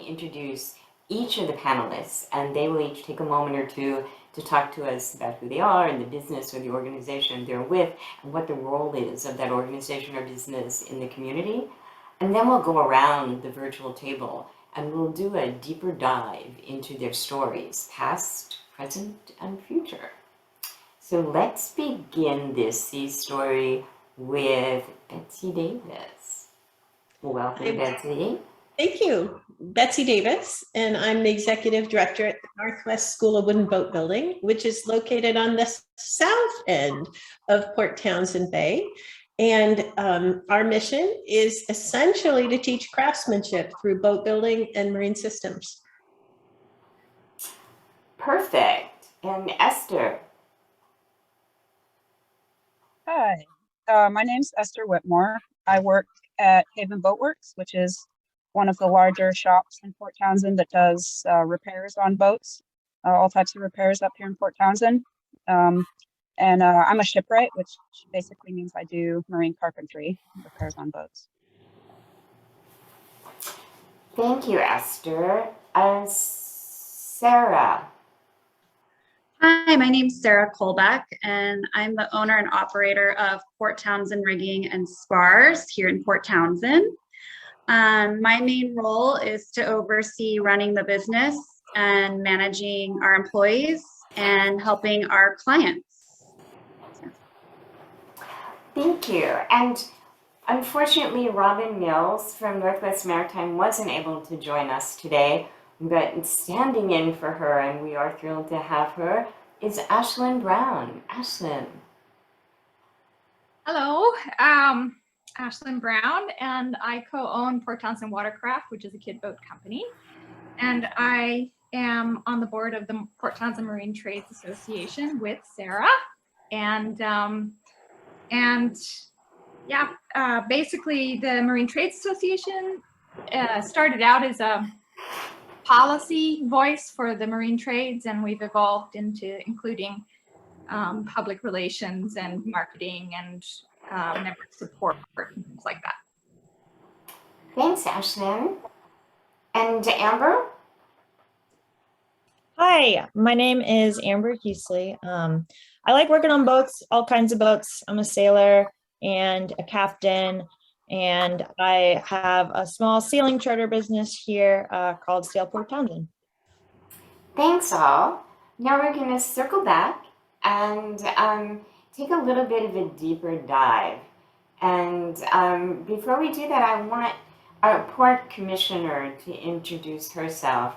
introduce each of the panelists, and they will each take a moment or two to talk to us about who they are and the business or the organization they're with and what the role is of that organization or business in the community. And then we'll go around the virtual table and we'll do a deeper dive into their stories, past, present, and future. So let's begin this sea story with Betsy Davis. Welcome, Betsy. Thank you. Betsy Davis, and I'm the Executive Director at the Northwest School of Wood and Boat Building, which is located on the south end of Port Townsend Bay. And our mission is essentially to teach craftsmanship through boat building and marine systems. Perfect. And Esther. Hi, my name's Esther Whitmore. I work at Haven Boatworks, which is one of the larger shops in Port Townsend that does repairs on boats, all types of repairs up here in Port Townsend. I'm a shipwright, which basically means I do marine carpentry repairs on boats. Thank you, Esther. Sarah. Hi, my name's Sarah Kolbeck, and I'm the owner and operator of Port Townsend Rigging and Spars here in Port Townsend. My main role is to oversee running the business and managing our employees and helping our clients. Thank you. And unfortunately, Robin Mills from Northwest Maritime wasn't able to join us today, but standing in for her, and we are thrilled to have her, is Ashlyn Brown. Ashlyn. Hello, Ashlyn Brown, and I co-own Port Townsend Watercraft, which is a kid boat company. And I am on the board of the Port Townsend Marine Trades Association with Sarah. Basically the Marine Trades Association started out as a policy voice for the marine trades, and we've evolved into including public relations and marketing and member support and things like that. Thanks, Ashlyn. And Amber? Hi, my name is Amber Heasley. I like working on boats, all kinds of boats. I'm a sailor and a captain, and I have a small sailing charter business here called Sailport Townsend. Thanks, all. Now we're going to circle back and take a little bit of a deeper dive. And before we do that, I want our port commissioner to introduce herself.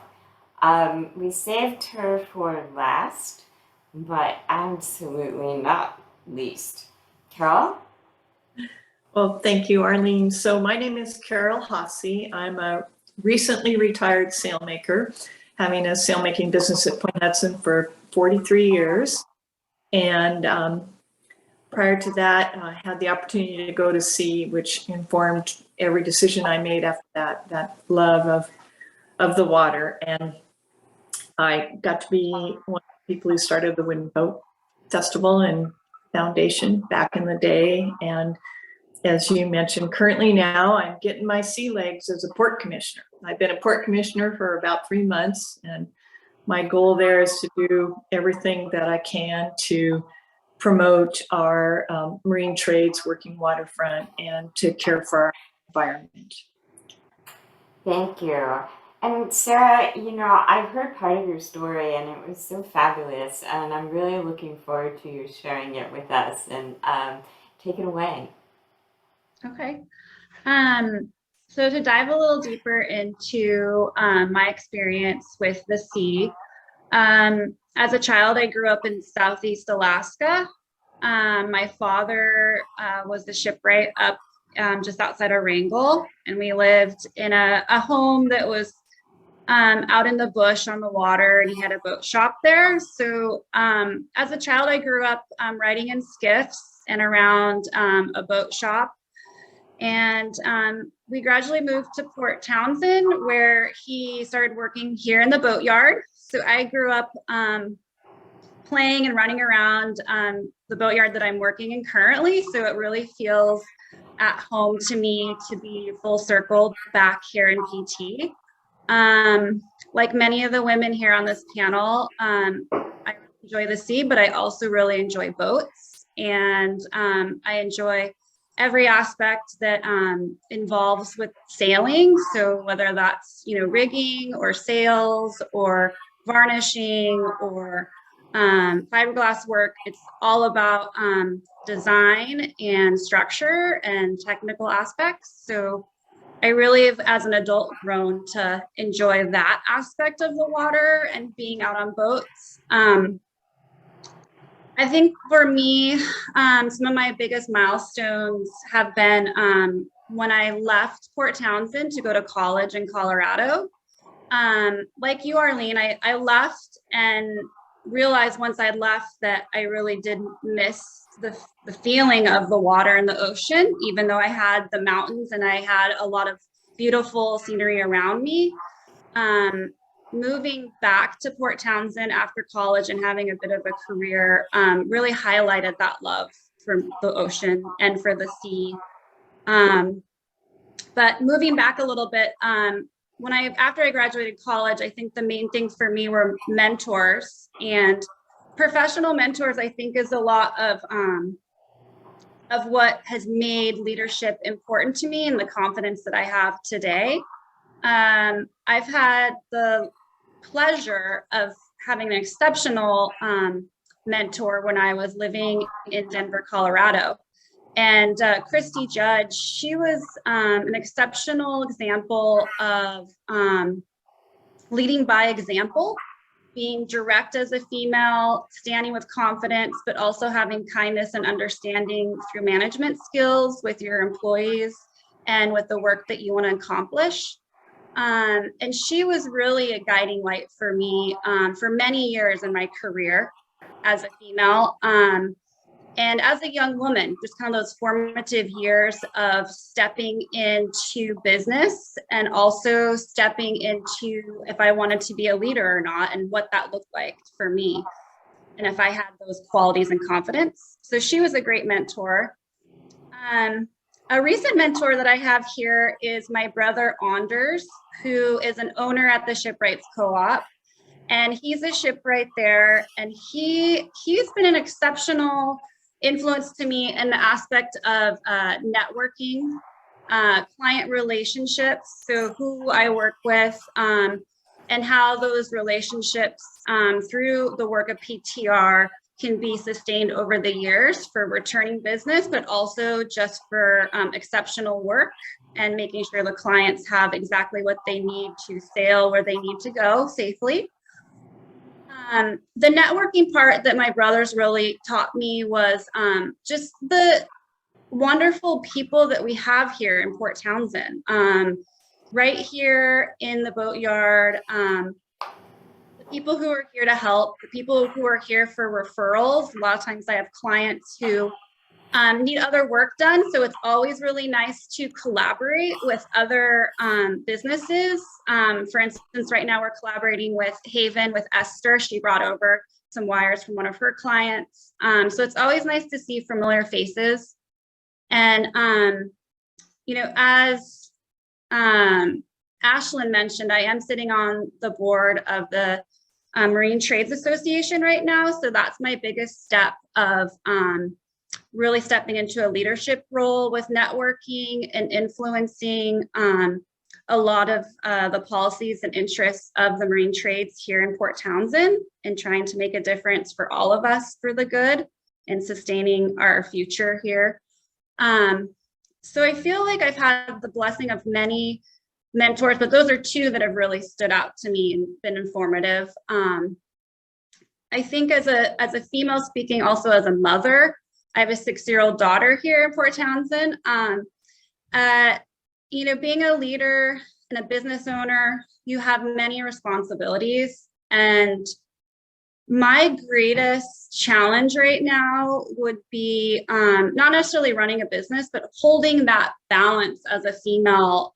We saved her for last, but absolutely not least. Carol? Well, thank you, Arlene. So my name is Carol Hossey. I'm a recently retired sailmaker, having a sailmaking business at Point Hudson for 43 years. And prior to that, I had the opportunity to go to sea, which informed every decision I made after that love of the water. And I got to be one of the people who started the Wind Boat Festival and Foundation back in the day. And as you mentioned, currently now I'm getting my sea legs as a port commissioner. I've been a port commissioner for about 3 months, and my goal there is to do everything that I can to promote our marine trades, working waterfront, and to care for our environment. Thank you. And Sarah, I've heard part of your story and it was so fabulous, and I'm really looking forward to you sharing it with us, and take it away. Okay. So to dive a little deeper into my experience with the sea, as a child, I grew up in Southeast Alaska. My father was the shipwright up just outside of Wrangell, and we lived in a home that was out in the bush on the water, and he had a boat shop there. So as a child, I grew up riding in skiffs and around a boat shop. And we gradually moved to Port Townsend, where he started working here in the boatyard. So I grew up playing and running around the boatyard that I'm working in currently. So it really feels at home to me to be full circle back here in PT. Like many of the women here on this panel, I enjoy the sea, but I also really enjoy boats. And I enjoy every aspect that involves with sailing. So whether that's, rigging or sails or varnishing or fiberglass work, it's all about design and structure and technical aspects. So I really have, as an adult, grown to enjoy that aspect of the water and being out on boats. I think for me, some of my biggest milestones have been when I left Port Townsend to go to college in Colorado. Like you, Arlene, I left and realized once I left that I really did miss the feeling of the water and the ocean, even though I had the mountains and I had a lot of beautiful scenery around me. Moving back to Port Townsend after college and having a bit of a career really highlighted that love for the ocean and for the sea. But moving back a little bit, after I graduated college, I think the main thing for me were mentors, and professional mentors, I think, is a lot of what has made leadership important to me and the confidence that I have today. I've had the pleasure of having an exceptional mentor when I was living in Denver, Colorado. And Christy Judge, she was an exceptional example of leading by example, being direct as a female, standing with confidence, but also having kindness and understanding through management skills with your employees and with the work that you want to accomplish. And she was really a guiding light for me for many years in my career as a female. And as a young woman, just kind of those formative years of stepping into business and also stepping into if I wanted to be a leader or not and what that looked like for me. And if I had those qualities and confidence. So she was a great mentor. A recent mentor that I have here is my brother Anders, who is an owner at the Shipwrights Co-op. And he's a shipwright there. And he's been an exceptional influence to me in the aspect of networking, client relationships, so who I work with, and how those relationships through the work of PTR can be sustained over the years for returning business, but also just for exceptional work and making sure the clients have exactly what they need to sail where they need to go safely. The networking part that my brothers really taught me was just the wonderful people that we have here in Port Townsend. Right here in the boatyard, the people who are here to help, the people who are here for referrals. A lot of times I have clients who need other work done. So it's always really nice to collaborate with other businesses. For instance, right now we're collaborating with Haven, with Esther. She brought over some wires from one of her clients. So it's always nice to see familiar faces. And, as Ashlyn mentioned, I am sitting on the board of the Marine Trades Association right now. So that's my biggest step of really stepping into a leadership role with networking and influencing a lot of the policies and interests of the marine trades here in Port Townsend and trying to make a difference for all of us for the good and sustaining our future here. So I feel like I've had the blessing of many mentors, but those are two that have really stood out to me and been informative. I think as a female speaking, also as a mother, I have a 6-year-old daughter here in Port Townsend. Being a leader and a business owner, you have many responsibilities. And my greatest challenge right now would be not necessarily running a business, but holding that balance as a female,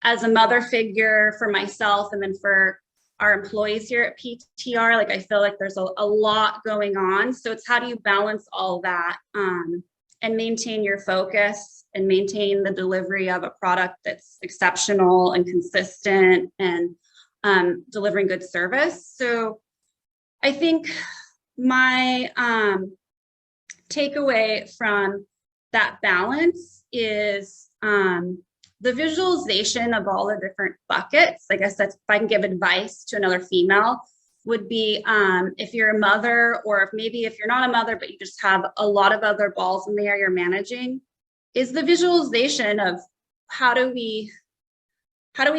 as a mother figure for myself and then for our employees here at PTR. Like, I feel like there's a lot going on. So it's how do you balance all that and maintain your focus and maintain the delivery of a product that's exceptional and consistent and delivering good service. So I think my takeaway from that balance is the visualization of all the different buckets. I guess that's, if I can give advice to another female, would be if you're a mother, or if you're not a mother, but you just have a lot of other balls in the air you're managing, is the visualization of how do we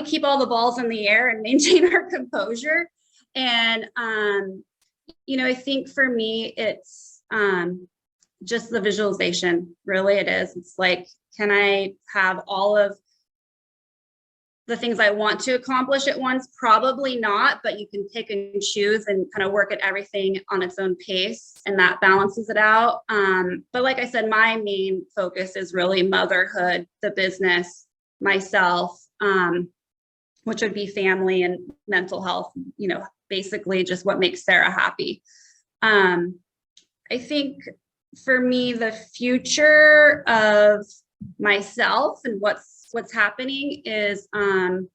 keep all the balls in the air and maintain our composure. And I think for me, it's just the visualization. Really, it is. It's like, can I have all of the things I want to accomplish at once? Probably not, but you can pick and choose and kind of work at everything on its own pace, and that balances it out. But like I said, my main focus is really motherhood, the business, myself, which would be family and mental health, basically just what makes Sarah happy. I think for me, the future of myself and what's happening is I'm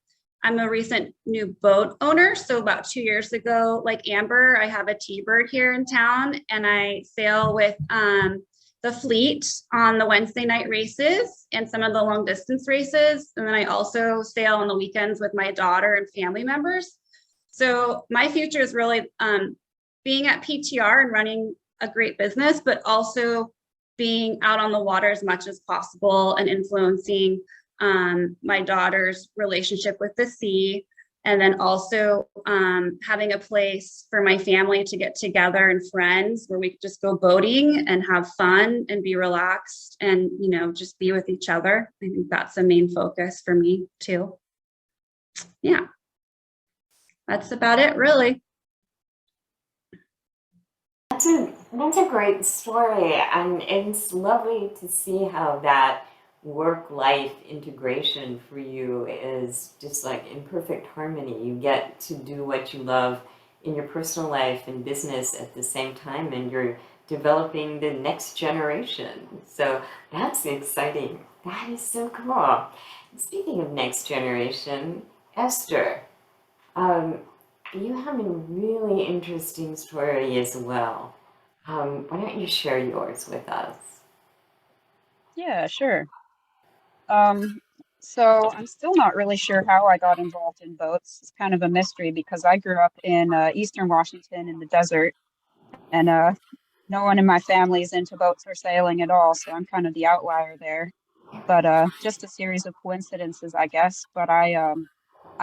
a recent new boat owner. So about 2 years ago, like Amber, I have a T-Bird here in town, and I sail with the fleet on the Wednesday night races and some of the long distance races. And then I also sail on the weekends with my daughter and family members. So my future is really being at PTR and running a great business, but also being out on the water as much as possible and influencing my daughter's relationship with the sea, and then also having a place for my family to get together and friends where we could just go boating and have fun and be relaxed and, just be with each other. I think that's a main focus for me too. Yeah, that's about it, really. That's a great story, and it's lovely to see how that work-life integration for you is just like in perfect harmony. You get to do what you love in your personal life and business at the same time, and you're developing the next generation. So that's exciting. That is so cool. Speaking of next generation, Esther, you have a really interesting story as well. Why don't you share yours with us? Yeah, sure. So I'm still not really sure how I got involved in boats. It's kind of a mystery because I grew up in Eastern Washington in the desert, and no one in my family is into boats or sailing at all. So I'm kind of the outlier there. But just a series of coincidences, I guess. But I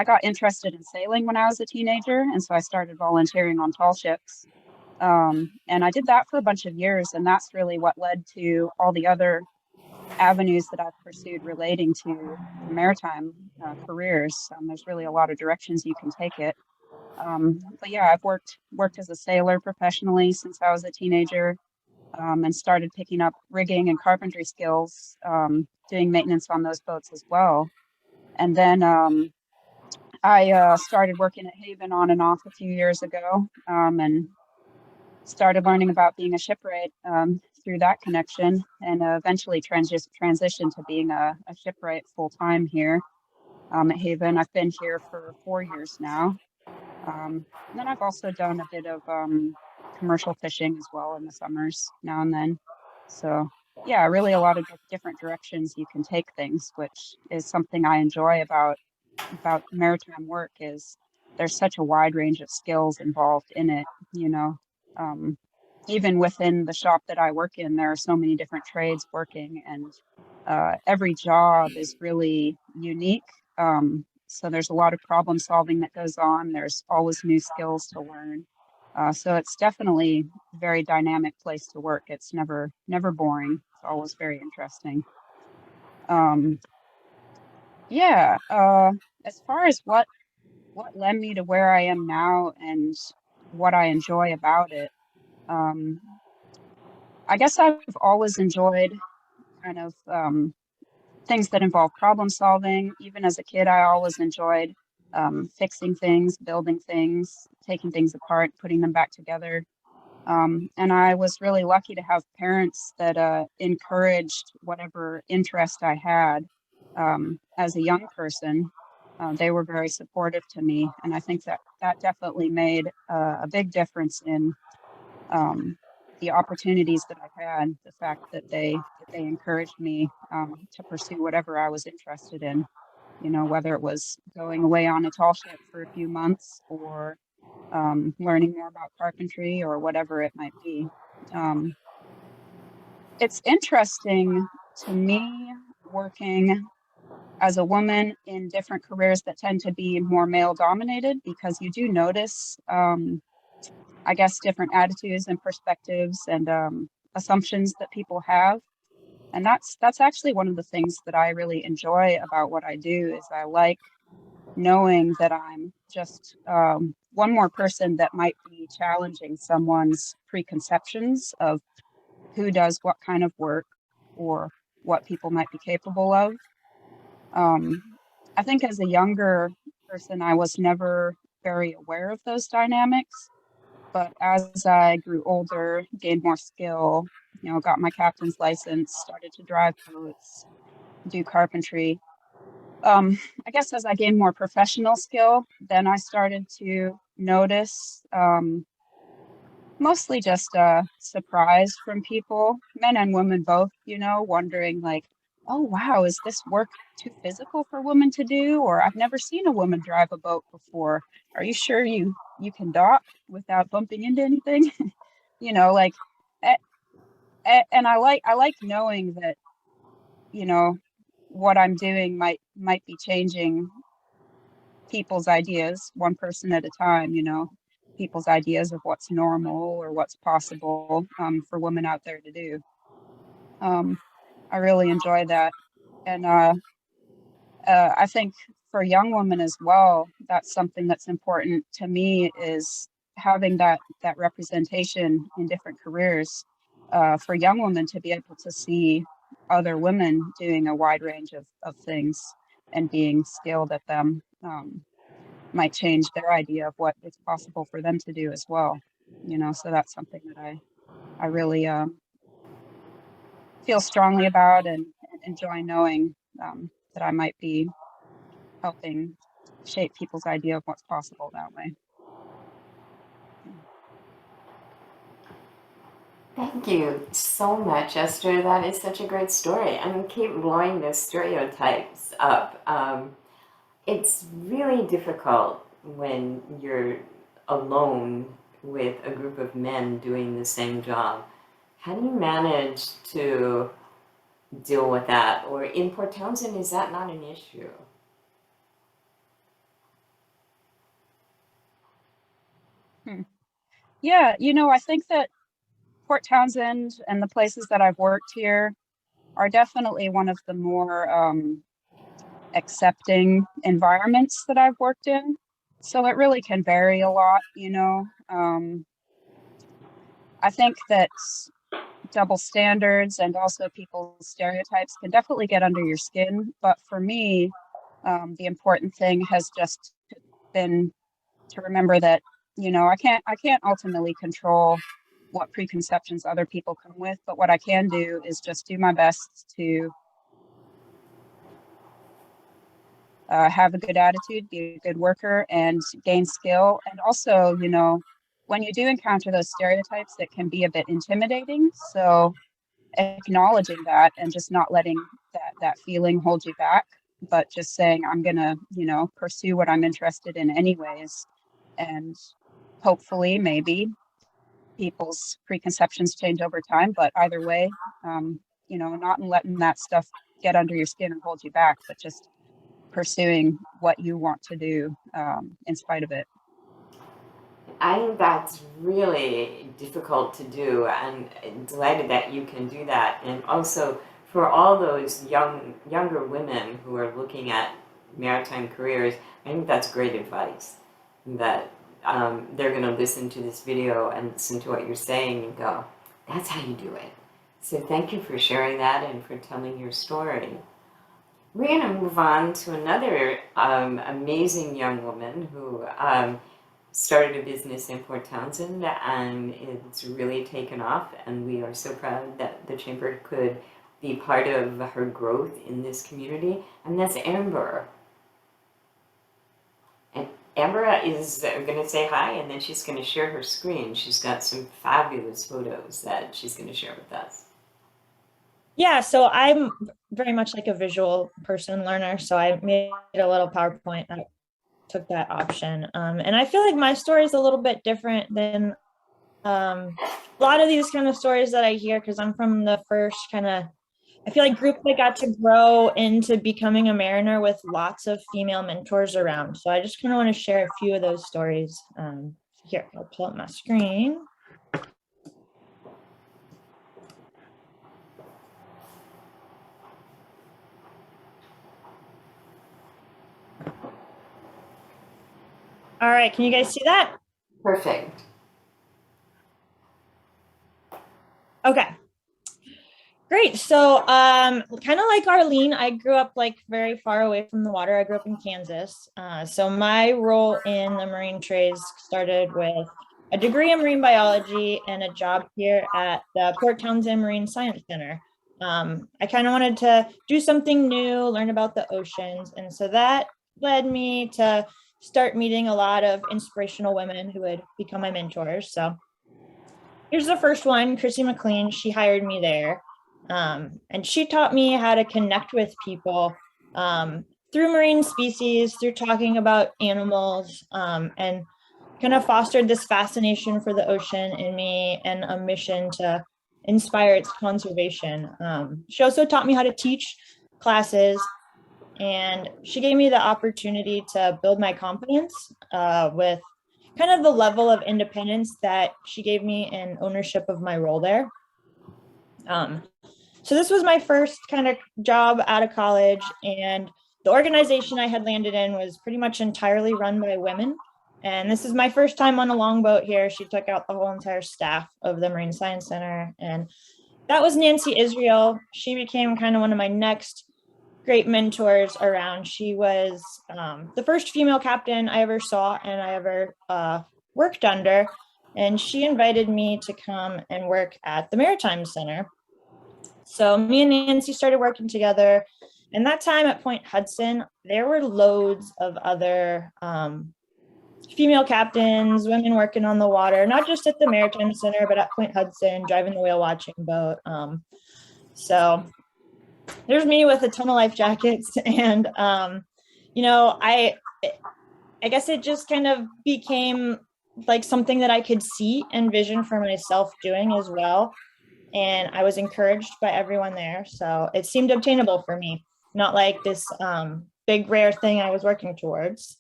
got interested in sailing when I was a teenager, and so I started volunteering on tall ships. And I did that for a bunch of years, and that's really what led to all the other avenues that I've pursued relating to maritime careers. There's really a lot of directions you can take it. But yeah, I've worked as a sailor professionally since I was a teenager, and started picking up rigging and carpentry skills, doing maintenance on those boats as well. And then I started working at Haven on and off a few years ago, and started learning about being a shipwright through that connection, and eventually transitioned to being a shipwright full time here at Haven. I've been here for 4 years now. And then I've also done a bit of commercial fishing as well in the summers now and then. So yeah, really a lot of different directions you can take things, which is something I enjoy about maritime work. Is there's such a wide range of skills involved in it, you know. Um, Even within the shop that I work in, there are so many different trades working, and every job is really unique. So there's a lot of problem solving that goes on. There's always new skills to learn. So it's definitely a very dynamic place to work. It's never boring. It's always very interesting. Um, yeah. As far as what led me to where I am now and what I enjoy about it, um, I guess I've always enjoyed kind of things that involve problem solving. Even as a kid, I always enjoyed fixing things, building things, taking things apart, putting them back together. And I was really lucky to have parents that encouraged whatever interest I had as a young person. They were very supportive to me, and I think that that definitely made a big difference in the opportunities that I had. The fact that they encouraged me to pursue whatever I was interested in. You know, whether it was going away on a tall ship for a few months or learning more about carpentry or whatever it might be. Um, it's interesting to me working as a woman in different careers that tend to be more male dominated, because you do notice, I guess, different attitudes and perspectives and assumptions that people have. And that's actually one of the things that I really enjoy about what I do is I like knowing that I'm just one more person that might be challenging someone's preconceptions of who does what kind of work or what people might be capable of. Um, I think as a younger person, I was never very aware of those dynamics. But as I grew older, gained more skill, you know, got my captain's license, started to drive boats, do carpentry, I guess as I gained more professional skill, then I started to notice mostly just surprise from people, men and women both, you know, wondering like, oh wow, is this work too physical for women to do? Or I've never seen a woman drive a boat before. Are you sure you can dock without bumping into anything? You know, like, a- and I like knowing that, you know, what I'm doing might be changing people's ideas one person at a time, you know, people's ideas of what's normal or what's possible for women out there to do. um, I really enjoy that. And I think for young women as well, that's something that's important to me, is having that representation in different careers, for young women to be able to see other women doing a wide range of things and being skilled at them. Might change their idea of what is possible for them to do as well. You know, so that's something that I really feel strongly about and enjoy knowing that I might be helping shape people's idea of what's possible that way. Thank you so much, Esther. That is such a great story. And keep blowing those stereotypes up. It's really difficult when you're alone with a group of men doing the same job. How do you manage to deal with that? Or in Port Townsend, is that not an issue? Hmm. Yeah, you know, I think that Port Townsend and the places that I've worked here are definitely one of the more accepting environments that I've worked in. So it really can vary a lot, you know. I think that double standards and also people's stereotypes can definitely get under your skin. But for me, the important thing has just been to remember that, you know, I can't ultimately control what preconceptions other people come with, but what I can do is just do my best to have a good attitude, be a good worker, and gain skill. And also, you know, when you do encounter those stereotypes, it can be a bit intimidating. So acknowledging that and just not letting that feeling hold you back, but just saying, I'm gonna, you know, pursue what I'm interested in anyways. And hopefully maybe people's preconceptions change over time, but either way, you know, not letting that stuff get under your skin and hold you back, but just pursuing what you want to do in spite of it. I think that's really difficult to do, and I'm delighted that you can do that. And also for all those younger women who are looking at maritime careers, I think that's great advice. That they're going to listen to this video and listen to what you're saying and go, "That's how you do it." So thank you for sharing that and for telling your story. We're going to move on to another amazing young woman who started a business in Port Townsend, and it's really taken off, and we are so proud that the Chamber could be part of her growth in this community. And that's Amber. And Amber is going to say hi, and then she's going to share her screen. She's got some fabulous photos that she's going to share with us. Yeah, so I'm very much like a visual person learner, so I made a little PowerPoint that took that option. And I feel like my story is a little bit different than a lot of these kind of stories that I hear, because I'm from the first kind of, I feel like, group that got to grow into becoming a mariner with lots of female mentors around. So I just kind of want to share a few of those stories. Here, I'll pull up my screen. All right, can you guys see that? Perfect. Okay. Great. So kind of like Arlene, I grew up like very far away from the water. I grew up in Kansas. So my role in the marine trades started with a degree in marine biology and a job here at the Port Townsend Marine Science Center. I kind of wanted to do something new, learn about the oceans. And so that led me to start meeting a lot of inspirational women who would become my mentors. So here's the first one, Chrissy McLean. She hired me there. And she taught me how to connect with people through marine species, through talking about animals, and kind of fostered this fascination for the ocean in me and a mission to inspire its conservation. She also taught me how to teach classes, and she gave me the opportunity to build my confidence with kind of the level of independence that she gave me in ownership of my role there. So this was my first kind of job out of college, and the organization I had landed in was pretty much entirely run by women. And this is my first time on a longboat here. She took out the whole entire staff of the Marine Science Center, and that was Nancy Israel. She became kind of one of my next great mentors around. She was the first female captain I ever saw and I ever worked under. And she invited me to come and work at the Maritime Center. So me and Nancy started working together. And that time at Point Hudson, there were loads of other female captains, women working on the water, not just at the Maritime Center, but at Point Hudson, driving the whale watching boat. So there's me with a ton of life jackets, and you know, I guess it just kind of became like something that I could see and vision for myself doing as well. And I was encouraged by everyone there, so it seemed obtainable for me, not like this big rare thing I was working towards.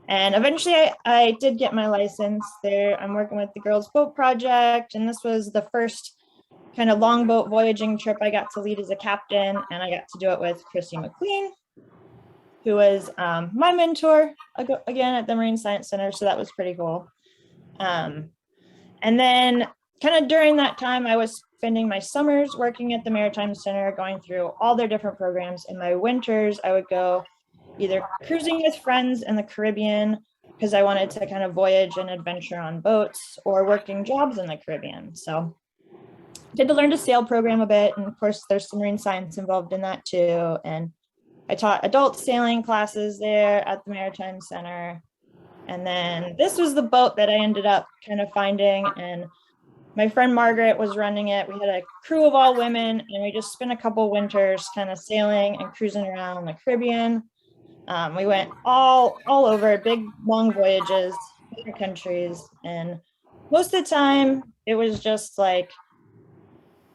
And eventually I did get my license there. I'm working with the Girls Boat Project, and this was the first kind of longboat voyaging trip I got to lead as a captain, and I got to do it with Chrissy McLean, who was my mentor again at the Marine Science Center, so that was pretty cool. And then kind of during that time, I was spending my summers working at the Maritime Center, going through all their different programs. In my winters, I would go either cruising with friends in the Caribbean, because I wanted to kind of voyage and adventure on boats, or working jobs in the Caribbean. So did the Learn to Sail program a bit, and of course there's some marine science involved in that too. And I taught adult sailing classes there at the Maritime Center. And then this was the boat that I ended up kind of finding, and my friend Margaret was running it. We had a crew of all women, and we just spent a couple winters kind of sailing and cruising around the Caribbean. We went all over, big long voyages, different countries, and most of the time it was just like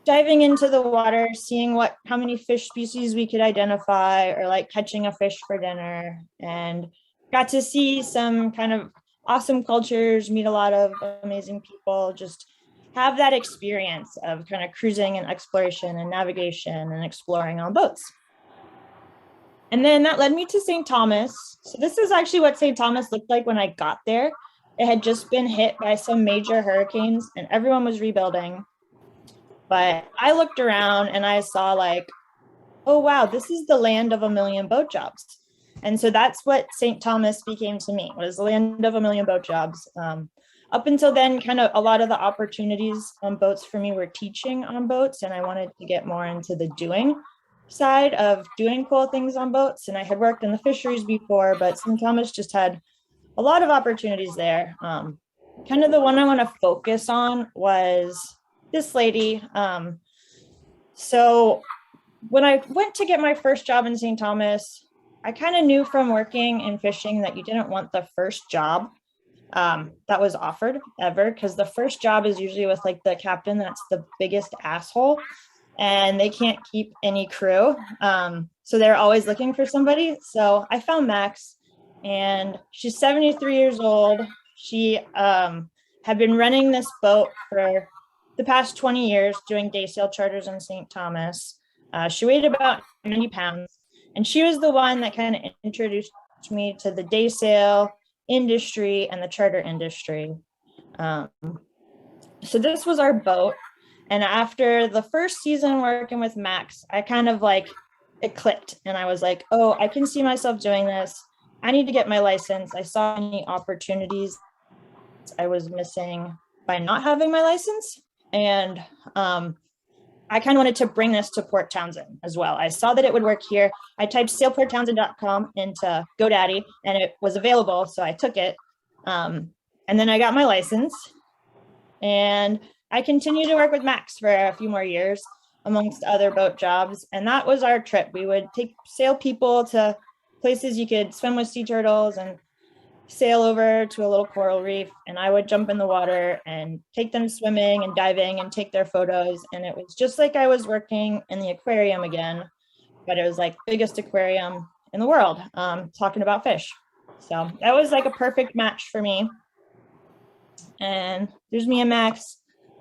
diving into the water, seeing how many fish species we could identify, or like catching a fish for dinner, and got to see some kind of awesome cultures, meet a lot of amazing people, just have that experience of kind of cruising and exploration and navigation and exploring on boats. And then that led me to St. Thomas. So this is actually what St. Thomas looked like when I got there. It had just been hit by some major hurricanes and everyone was rebuilding. But I looked around and I saw like, oh wow, this is the land of a million boat jobs. And so that's what St. Thomas became to me, was the land of a million boat jobs. Up until then, kind of a lot of the opportunities on boats for me were teaching on boats, and I wanted to get more into the doing side of doing cool things on boats. And I had worked in the fisheries before, but St. Thomas just had a lot of opportunities there. Kind of the one I want to focus on was this lady. So when I went to get my first job in St. Thomas, I kind of knew from working and fishing that you didn't want the first job that was offered ever, because the first job is usually with like the captain that's the biggest asshole and they can't keep any crew. So they're always looking for somebody. So I found Max, and she's 73 years old. She had been running this boat for the past 20 years, doing day sail charters in St. Thomas. She weighed about 90 pounds, and she was the one that kind of introduced me to the day sail industry and the charter industry. So this was our boat. And after the first season working with Max, I kind of like, it clicked. And I was like, oh, I can see myself doing this. I need to get my license. I saw any opportunities I was missing by not having my license. And I kind of wanted to bring this to Port Townsend as well. I saw that it would work here. I typed sailporttownsend.com into GoDaddy and it was available. So I took it. And then I got my license, and I continued to work with Max for a few more years amongst other boat jobs. And that was our trip. We would sail people to places you could swim with sea turtles and sail over to a little coral reef, and I would jump in the water and take them swimming and diving and take their photos. And it was just like I was working in the aquarium again, but it was like biggest aquarium in the world, talking about fish. So that was like a perfect match for me. And there's me and Max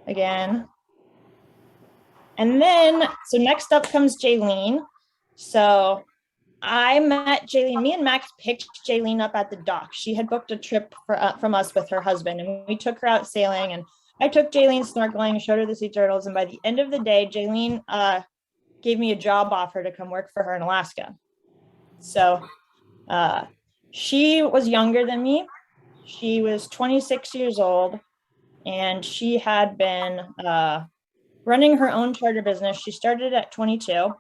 again. And then, so next up comes Jaylene. So I met Jaylene. Me and Max picked Jaylene up at the dock. She had booked a trip from us with her husband, and we took her out sailing. And I took Jaylene snorkeling, showed her the sea turtles. And by the end of the day, Jaylene gave me a job offer to come work for her in Alaska. So she was younger than me. She was 26 years old, and she had been running her own charter business. She started at 22.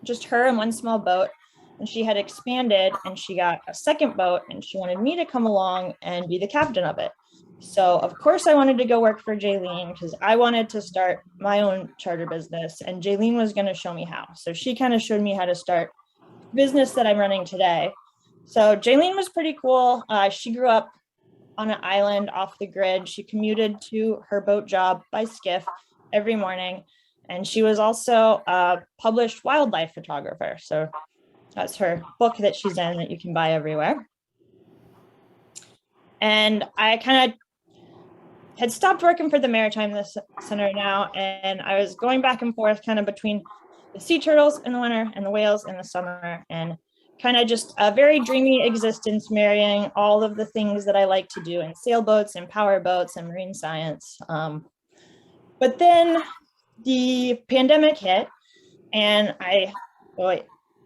Just her and one small boat, and she had expanded and she got a second boat, and she wanted me to come along and be the captain of it. So of course I wanted to go work for Jaylene because I wanted to start my own charter business, and Jaylene was going to show me how. So she kind of showed me how to start business that I'm running today. So Jaylene was pretty cool. She grew up on an island off the grid. She commuted to her boat job by skiff every morning. And she was also a published wildlife photographer. So that's her book that she's in that you can buy everywhere. And I kind of had stopped working for the Maritime Center now, and I was going back and forth kind of between the sea turtles in the winter and the whales in the summer, and kind of just a very dreamy existence, marrying all of the things that I like to do in sailboats and power boats and marine science. But then the pandemic hit, and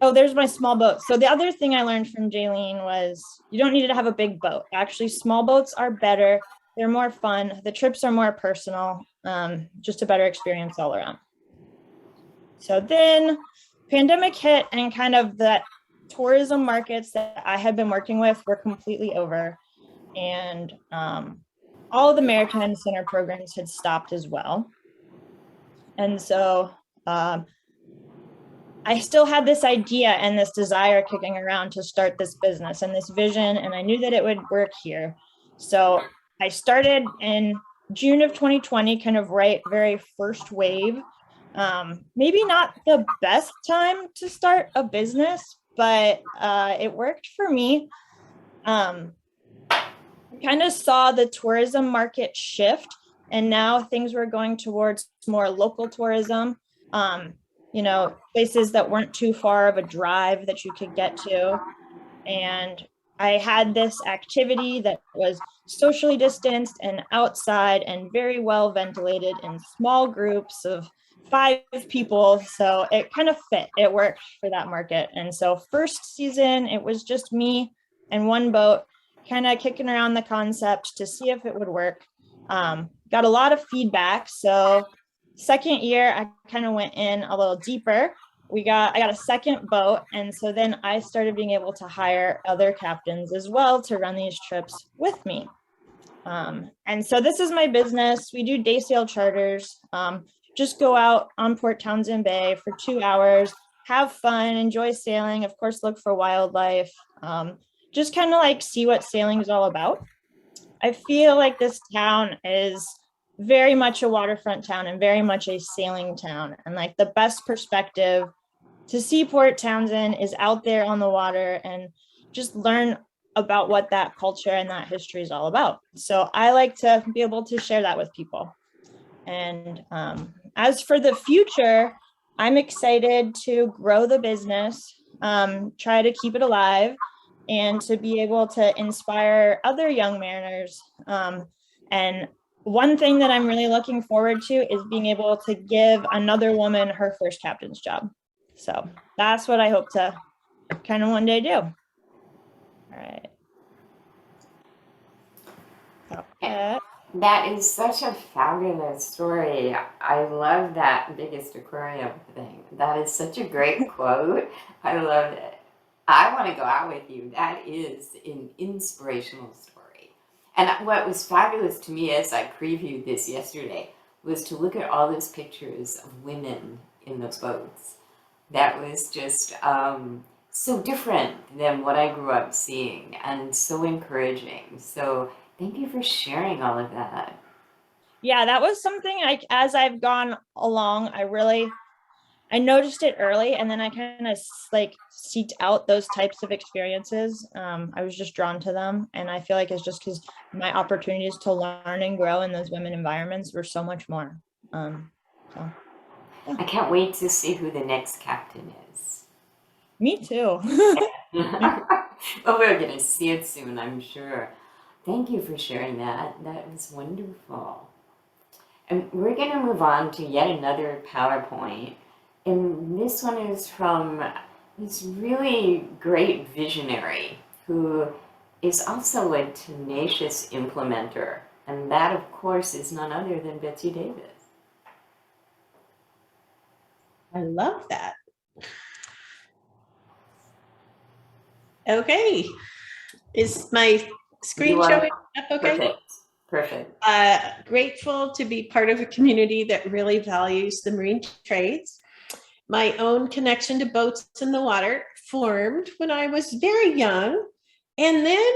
there's my small boat. So the other thing I learned from Jaylene was you don't need to have a big boat. Actually, small boats are better. They're more fun. The trips are more personal, just a better experience all around. So then pandemic hit, and kind of that tourism markets that I had been working with were completely over. And all of the Maritime Center programs had stopped as well. And so I still had this idea and this desire kicking around to start this business and this vision, and I knew that it would work here. So I started in June of 2020, kind of very first wave. Maybe not the best time to start a business, but it worked for me. I kind of saw the tourism market shift, and now things were going towards more local tourism, places that weren't too far of a drive that you could get to. And I had this activity that was socially distanced and outside and very well ventilated in small groups of 5 people. So it kind of fit, it worked for that market. And so first season, it was just me and one boat kind of kicking around the concept to see if it would work. Got a lot of feedback. So second year, I kind of went in a little deeper. I got a second boat. And so then I started being able to hire other captains as well to run these trips with me. And so this is my business. We do day sail charters. Just go out on Port Townsend Bay for 2 hours, have fun, enjoy sailing, of course, look for wildlife, just kind of like see what sailing is all about. I feel like this town is very much a waterfront town and very much a sailing town. And like the best perspective to see Port Townsend is out there on the water and just learn about what that culture and that history is all about. So I like to be able to share that with people. And as for the future, I'm excited to grow the business, try to keep it alive, and to be able to inspire other young mariners. And one thing that I'm really looking forward to is being able to give another woman her first captain's job. So that's what I hope to kind of one day do. All right. So, That is such a fabulous story. I love that biggest aquarium thing. That is such a great quote. I love it. I want to go out with you. That is an inspirational story. And what was fabulous to me as I previewed this yesterday was to look at all those pictures of women in those boats. That was just so different than what I grew up seeing and so encouraging. So thank you for sharing all of that. yeah, that was something as I've gone along, I noticed it early, and then I kind of like seeked out those types of experiences. I was just drawn to them. And I feel like it's just because my opportunities to learn and grow in those women environments were so much more. So. I can't wait to see who the next captain is. Me too. Well, we're going to see it soon, I'm sure. Thank you for sharing that. That was wonderful. And we're going to move on to yet another PowerPoint. And this one is from this really great visionary who is also a tenacious implementer. And that, of course, is none other than Betsy Davis. I love that. Okay. Is my screen showing up okay? Perfect. Grateful to be part of a community that really values the marine trades. My own connection to boats in the water formed when I was very young and then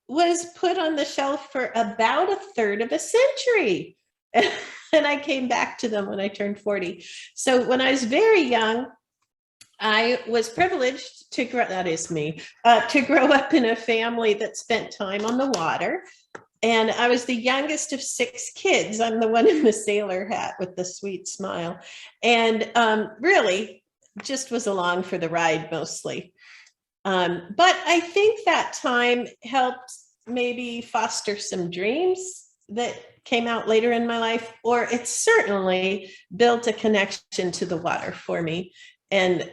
was put on the shelf for about a third of a century. And I came back to them when I turned 40. So when I was very young, I was privileged to grow, that is me, to grow up in a family that spent time on the water. And I was the youngest of 6 kids. I'm the one in the sailor hat with the sweet smile. And really just was along for the ride mostly. But I think that time helped maybe foster some dreams that came out later in my life, or it certainly built a connection to the water for me. And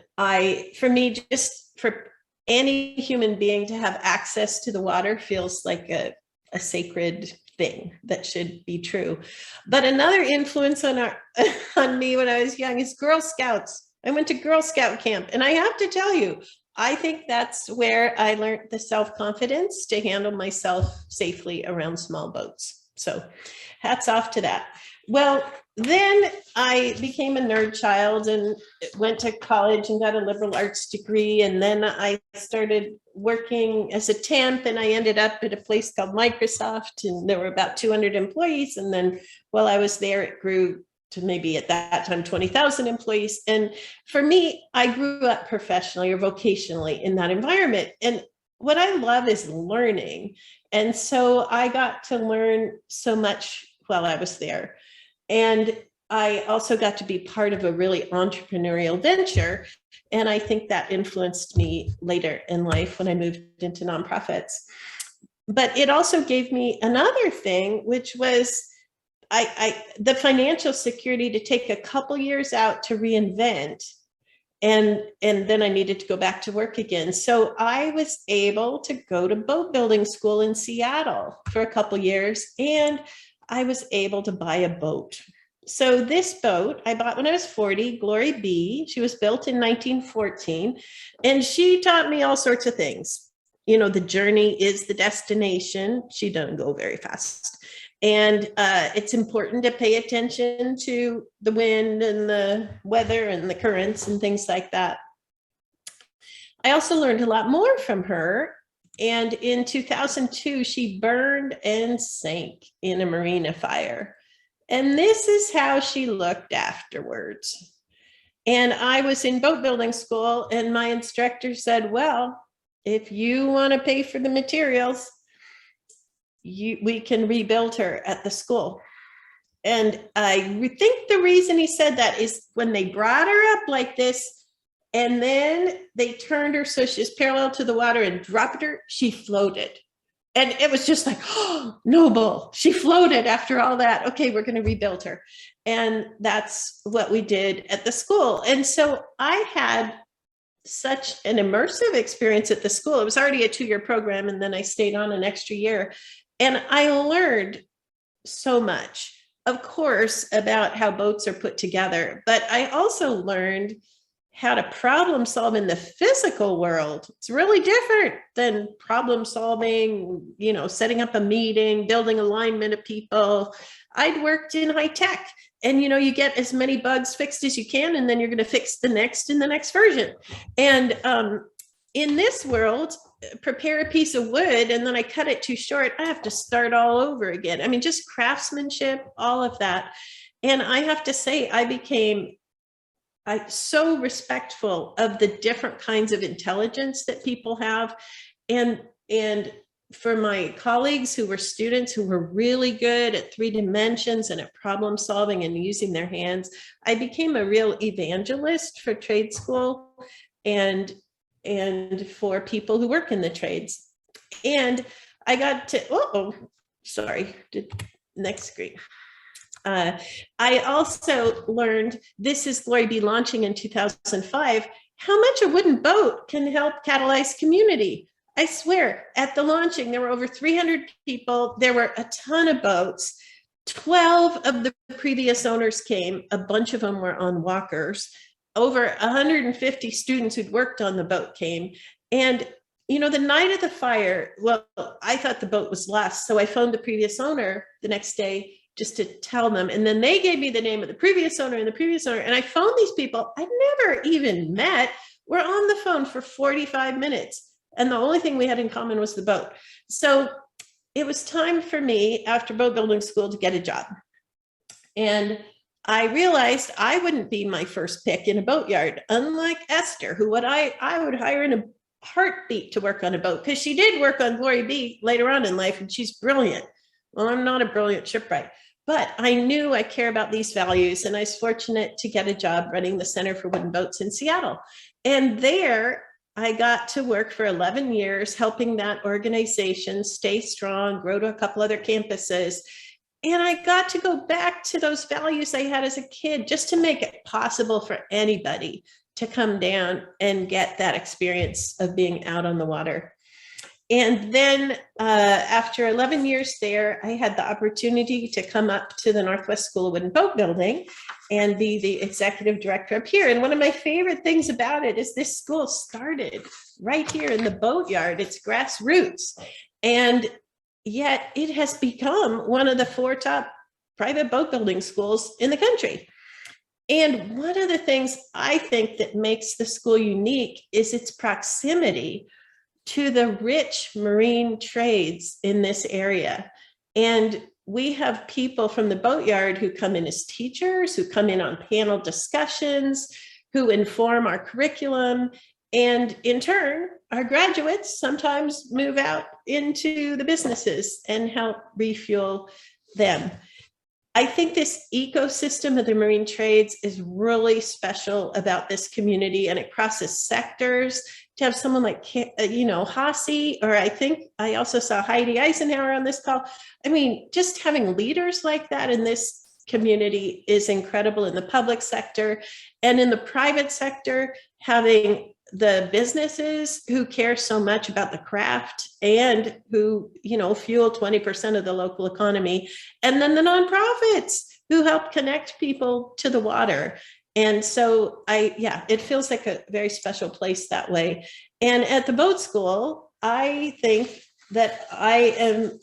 for me, just for any human being to have access to the water feels like a sacred thing that should be true. But another influence on me when I was young is Girl Scouts. I went to Girl Scout camp, and I have to tell you, I think that's where I learned the self-confidence to handle myself safely around small boats. So hats off to that. Well, then I became a nerd child and went to college and got a liberal arts degree. And then I started working as a temp, and I ended up at a place called Microsoft, and there were about 200 employees. And then while I was there, it grew to maybe at that time 20,000 employees. And for me, I grew up professionally or vocationally in that environment. And what I love is learning. And so I got to learn so much while I was there. And I also got to be part of a really entrepreneurial venture. And I think that influenced me later in life when I moved into nonprofits. But it also gave me another thing, which was the financial security to take a couple years out to reinvent, and then I needed to go back to work again. So I was able to go to boat building school in Seattle for a couple years, and I was able to buy a boat. So this boat I bought when I was 40, Glory B. She was built in 1914, and she taught me all sorts of things. You know, the journey is the destination. She doesn't go very fast. And it's important to pay attention to the wind and the weather and the currents and things like that. I also learned a lot more from her. And in 2002, she burned and sank in a marina fire. And this is how she looked afterwards. And I was in boat building school, and my instructor said, well, if you want to pay for the materials, we can rebuild her at the school. And I think the reason he said that is when they brought her up like this, and then they turned her so she's parallel to the water and dropped her, she floated. And it was just like, oh, noble. She floated after all that. Okay, we're going to rebuild her. And that's what we did at the school. And so I had such an immersive experience at the school. It was already a 2-year program, and then I stayed on an extra year. And I learned so much, of course, about how boats are put together, but I also learned how to problem solve in the physical world. It's really different than problem solving, you know, setting up a meeting, building alignment of people. I'd worked in high tech, and, you know, you get as many bugs fixed as you can, and then you're going to fix the next in the next version. And in this world, prepare a piece of wood and then I cut it too short, I have to start all over again. I mean, just craftsmanship, all of that. And I have to say, I became so respectful of the different kinds of intelligence that people have. And for my colleagues who were students who were really good at 3 dimensions and at problem solving and using their hands, I became a real evangelist for trade school and for people who work in the trades. And I got to, next screen. I also learned, this is Glory B launching in 2005, how much a wooden boat can help catalyze community. I swear, at the launching, there were over 300 people. There were a ton of boats. 12 of the previous owners came. A bunch of them were on walkers. Over 150 students who'd worked on the boat came. And, you know, the night of the fire, well, I thought the boat was lost. So I phoned the previous owner the next day just to tell them. And then they gave me the name of the previous owner and the previous owner. And I phoned these people I'd never even met. We're on the phone for 45 minutes. And the only thing we had in common was the boat. So it was time for me after boat building school to get a job. And I realized I wouldn't be my first pick in a boatyard, unlike Esther, who I would hire in a heartbeat to work on a boat, because she did work on Glory B later on in life, and she's brilliant. Well, I'm not a brilliant shipwright, but I knew I care about these values, and I was fortunate to get a job running the Center for Wooden Boats in Seattle. And there I got to work for 11 years, helping that organization stay strong, grow to a couple other campuses. And I got to go back to those values I had as a kid, just to make it possible for anybody to come down and get that experience of being out on the water. And then after 11 years there, I had the opportunity to come up to the Northwest School of Wooden Boat Building and be the executive director up here. And one of my favorite things about it is this school started right here in the boatyard. It's grassroots. And yet it has become one of the 4 top private boat building schools in the country. And one of the things I think that makes the school unique is its proximity to the rich marine trades in this area. And we have people from the boatyard who come in as teachers, who come in on panel discussions, who inform our curriculum. And in turn, our graduates sometimes move out into the businesses and help refuel them. I think this ecosystem of the marine trades is really special about this community, and it crosses sectors. To have someone like, Hossie, or I think I also saw Heidi Eisenhower on this call. I mean, just having leaders like that in this community is incredible in the public sector. And in the private sector, having the businesses who care so much about the craft and who, fuel 20% of the local economy, and then the nonprofits who help connect people to the water. And so it feels like a very special place that way. And at the boat school, I think that I am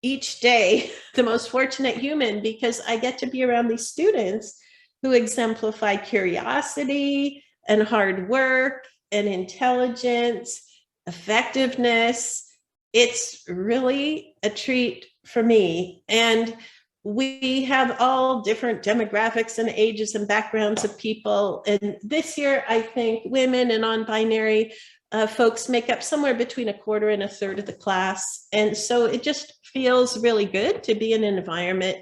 each day the most fortunate human, because I get to be around these students who exemplify curiosity and hard work and intelligence, effectiveness. It's really a treat for me. And we have all different demographics and ages and backgrounds of people. And this year, I think women and non-binary folks make up somewhere between a quarter and a third of the class. And so it just feels really good to be in an environment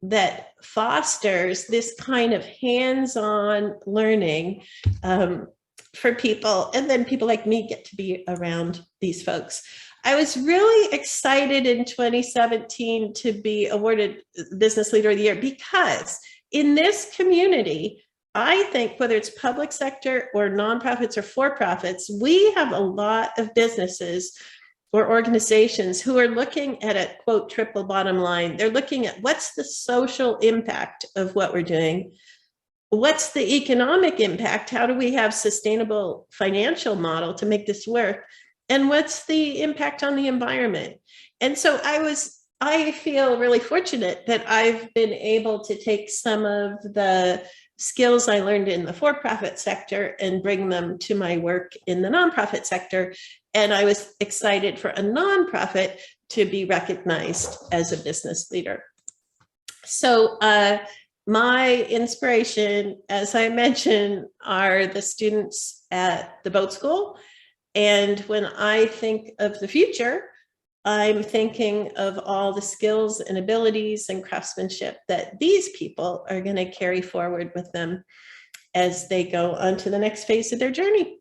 that fosters this kind of hands-on learning for people. And then people like me get to be around these folks. I was really excited in 2017 to be awarded Business Leader of the Year, because in this community, I think whether it's public sector or nonprofits or for-profits, we have a lot of businesses or organizations who are looking at a, quote, triple bottom line. They're looking at what's the social impact of what we're doing? What's the economic impact? How do we have sustainable financial model to make this work? And what's the impact on the environment? And so I feel really fortunate that I've been able to take some of the skills I learned in the for-profit sector and bring them to my work in the nonprofit sector. And I was excited for a nonprofit to be recognized as a business leader. So my inspiration, as I mentioned, are the students at the boat school. And when I think of the future, I'm thinking of all the skills and abilities and craftsmanship that these people are going to carry forward with them as they go on to the next phase of their journey.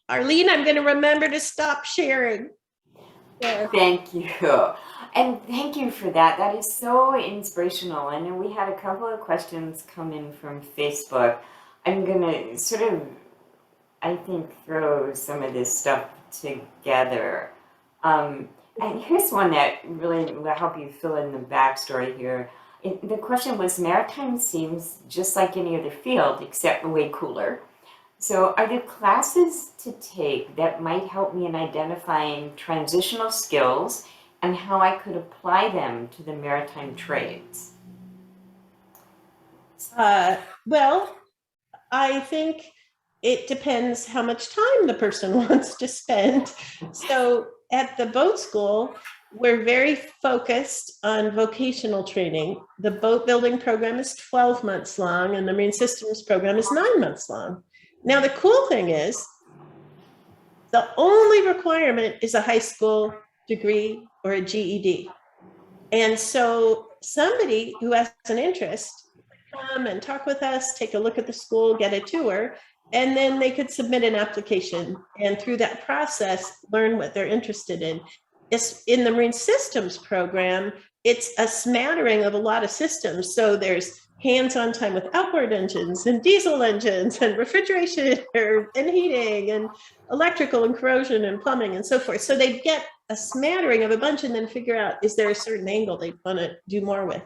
Arlene, I'm going to remember to stop sharing. There. Thank you. And thank you for that. That is so inspirational. And we had a couple of questions come in from Facebook. I'm going to sort of, I think, throw some of this stuff together. And here's one that really will help you fill in the backstory here. The question was, maritime seems just like any other field, except way cooler. So are there classes to take that might help me in identifying transitional skills and how I could apply them to the maritime trades? Well, I think it depends how much time the person wants to spend. So at the boat school, we're very focused on vocational training. The boat building program is 12 months long, and the marine systems program is 9 months long. Now, the cool thing is, the only requirement is a high school degree or a GED. And so somebody who has an interest come and talk with us, take a look at the school, get a tour, and then they could submit an application. And through that process, learn what they're interested in. In the marine systems program, it's a smattering of a lot of systems. So there's hands-on time with outboard engines and diesel engines and refrigeration and heating and electrical and corrosion and plumbing and so forth. So they get a smattering of a bunch and then figure out, is there a certain angle they want to do more with?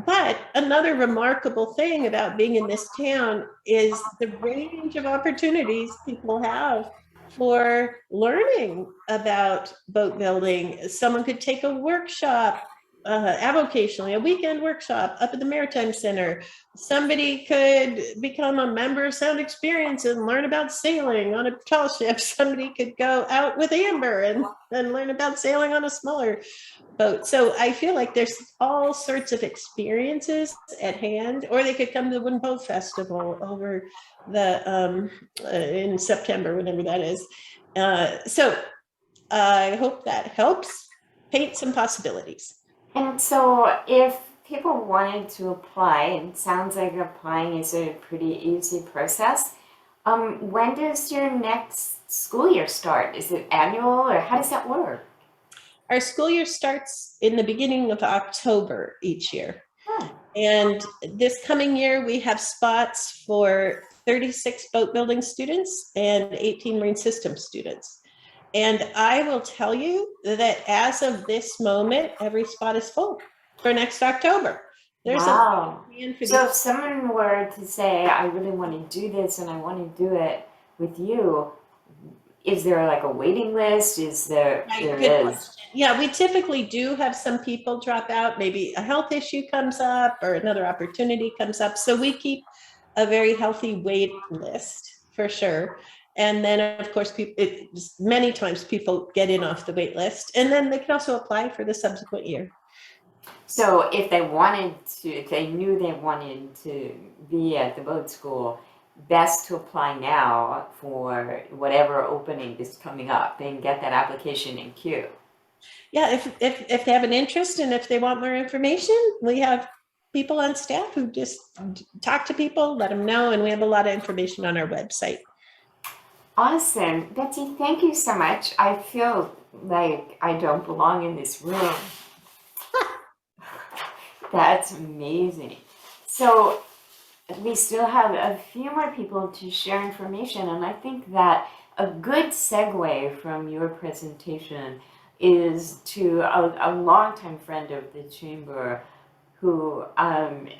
But another remarkable thing about being in this town is the range of opportunities people have for learning about boat building. Someone could take a workshop, avocationally, a weekend workshop up at the Maritime Center. Somebody could become a member of Sound Experience and learn about sailing on a tall ship. Somebody could go out with Amber and learn about sailing on a smaller boat. So I feel like there's all sorts of experiences at hand, or they could come to the Wooden Boat Festival over the in September, whenever that is. So I hope that helps paint some possibilities. And so if people wanted to apply, it sounds like applying is a pretty easy process. When does your next school year start? Is it annual or how does that work? Our school year starts in the beginning of October each year. Oh, And this coming year, we have spots for 36 boat building students and 18 marine systems students. And I will tell you that as of this moment, every spot is full for next October. There's wow. a plan for So these. if someone were to say, I really want to do this and I want to do it with you, is there like a waiting list? Is there, there Good is. question. Yeah, we typically do have some people drop out. Maybe a health issue comes up or another opportunity comes up. So we keep a very healthy wait list for sure. And then, of course, many times people get in off the wait list, and then they can also apply for the subsequent year. So if they wanted to, if they knew they wanted to be at the boat school, best to apply now for whatever opening is coming up and get that application in queue. Yeah, if they have an interest and if they want more information, we have people on staff who just talk to people, let them know, and we have a lot of information on our website. Awesome. Betsy, thank you so much. I feel like I don't belong in this room. That's amazing. So we still have a few more people to share information, and I think that a good segue from your presentation is to a longtime friend of the chamber who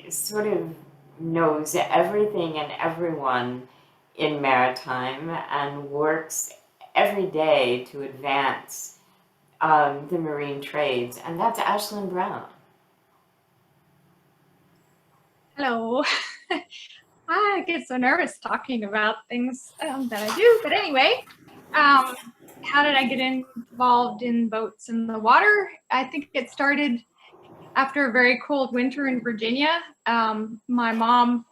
sort of knows everything and everyone in Maritime and works every day to advance the marine trades, and that's Ashlyn Brown. Hello. I get so nervous talking about things that I do, but anyway, how did I get involved in boats in the water? I think it started after a very cold winter in Virginia. My mom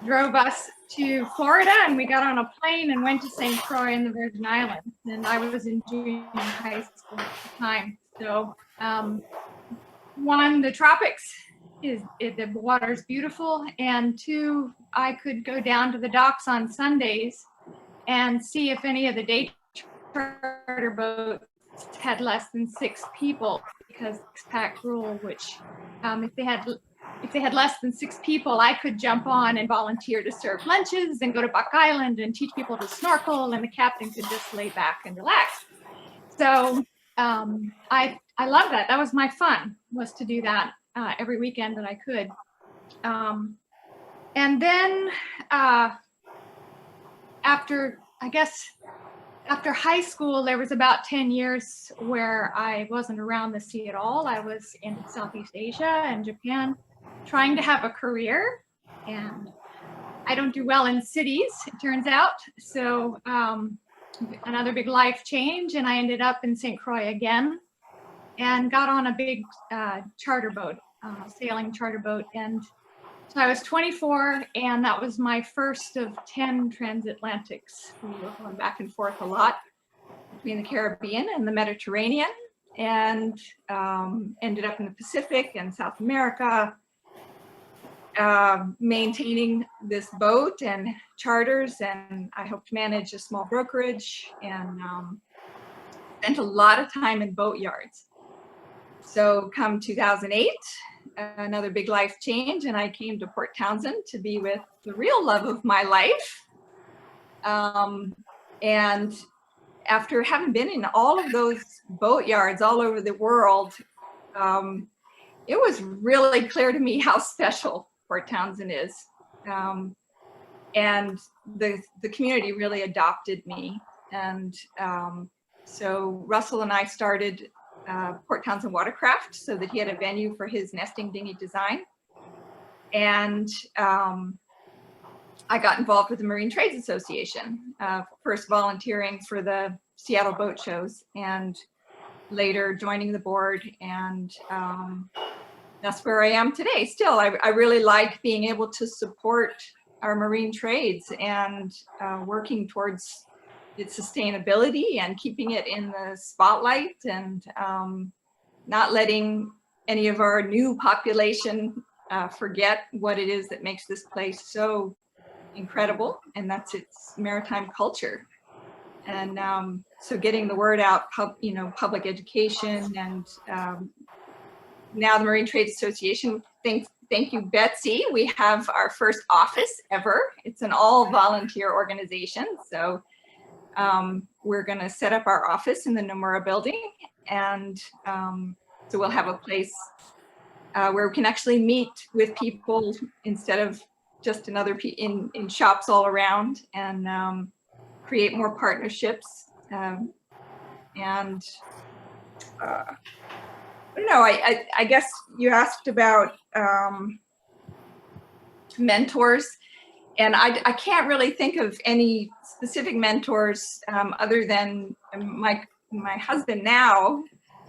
drove us to Florida, and we got on a plane and went to St. Croix in the Virgin Islands. And I was in junior high school at the time. So one, the tropics the water's beautiful, and two, I could go down to the docks on Sundays and see if any of the day charter boats had less than 6 people, because expat rule, which if they had less than 6 people, I could jump on and volunteer to serve lunches and go to Buck Island and teach people to snorkel, and the captain could just lay back and relax. So I love that. That was my fun, was to do that every weekend that I could. And then after high school, there was about 10 years where I wasn't around the sea at all. I was in Southeast Asia and Japan trying to have a career, and I don't do well in cities, it turns out. So another big life change, and I ended up in St. Croix again and got on a big charter boat, sailing charter boat. And so I was 24, and that was my first of 10 transatlantics. We were going back and forth a lot between the Caribbean and the Mediterranean, and ended up in the Pacific and South America, maintaining this boat and charters. And I helped manage a small brokerage and spent a lot of time in boat yards. So come 2008, another big life change, and I came to Port Townsend to be with the real love of my life. And after having been in all of those boat yards all over the world, it was really clear to me how special Port Townsend is. And the community really adopted me. And so Russell and I started Port Townsend Watercraft so that he had a venue for his nesting dinghy design. And I got involved with the Marine Trades Association, first volunteering for the Seattle boat shows, and later joining the board. And that's where I am today. Still, I really like being able to support our marine trades and working towards its sustainability and keeping it in the spotlight, and not letting any of our new population forget what it is that makes this place so incredible, and that's its maritime culture. And so getting the word out, public education, and now the Marine Trades Association. Thank you, Betsy. We have our first office ever. It's an all volunteer organization. So we're going to set up our office in the Nomura building. And so we'll have a place where we can actually meet with people instead of just in shops all around, and create more partnerships. And I don't know, I guess you asked about mentors, and I can't really think of any specific mentors other than my husband now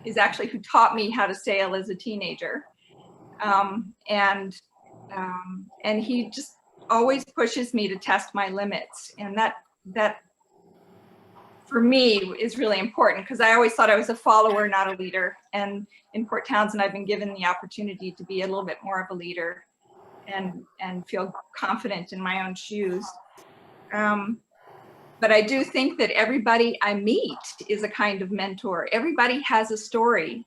is actually who taught me how to sail as a teenager. And he just always pushes me to test my limits, and that for me is really important, because I always thought I was a follower, not a leader. And in Port Townsend, I've been given the opportunity to be a little bit more of a leader and feel confident in my own shoes. But I do think that everybody I meet is a kind of mentor. Everybody has a story,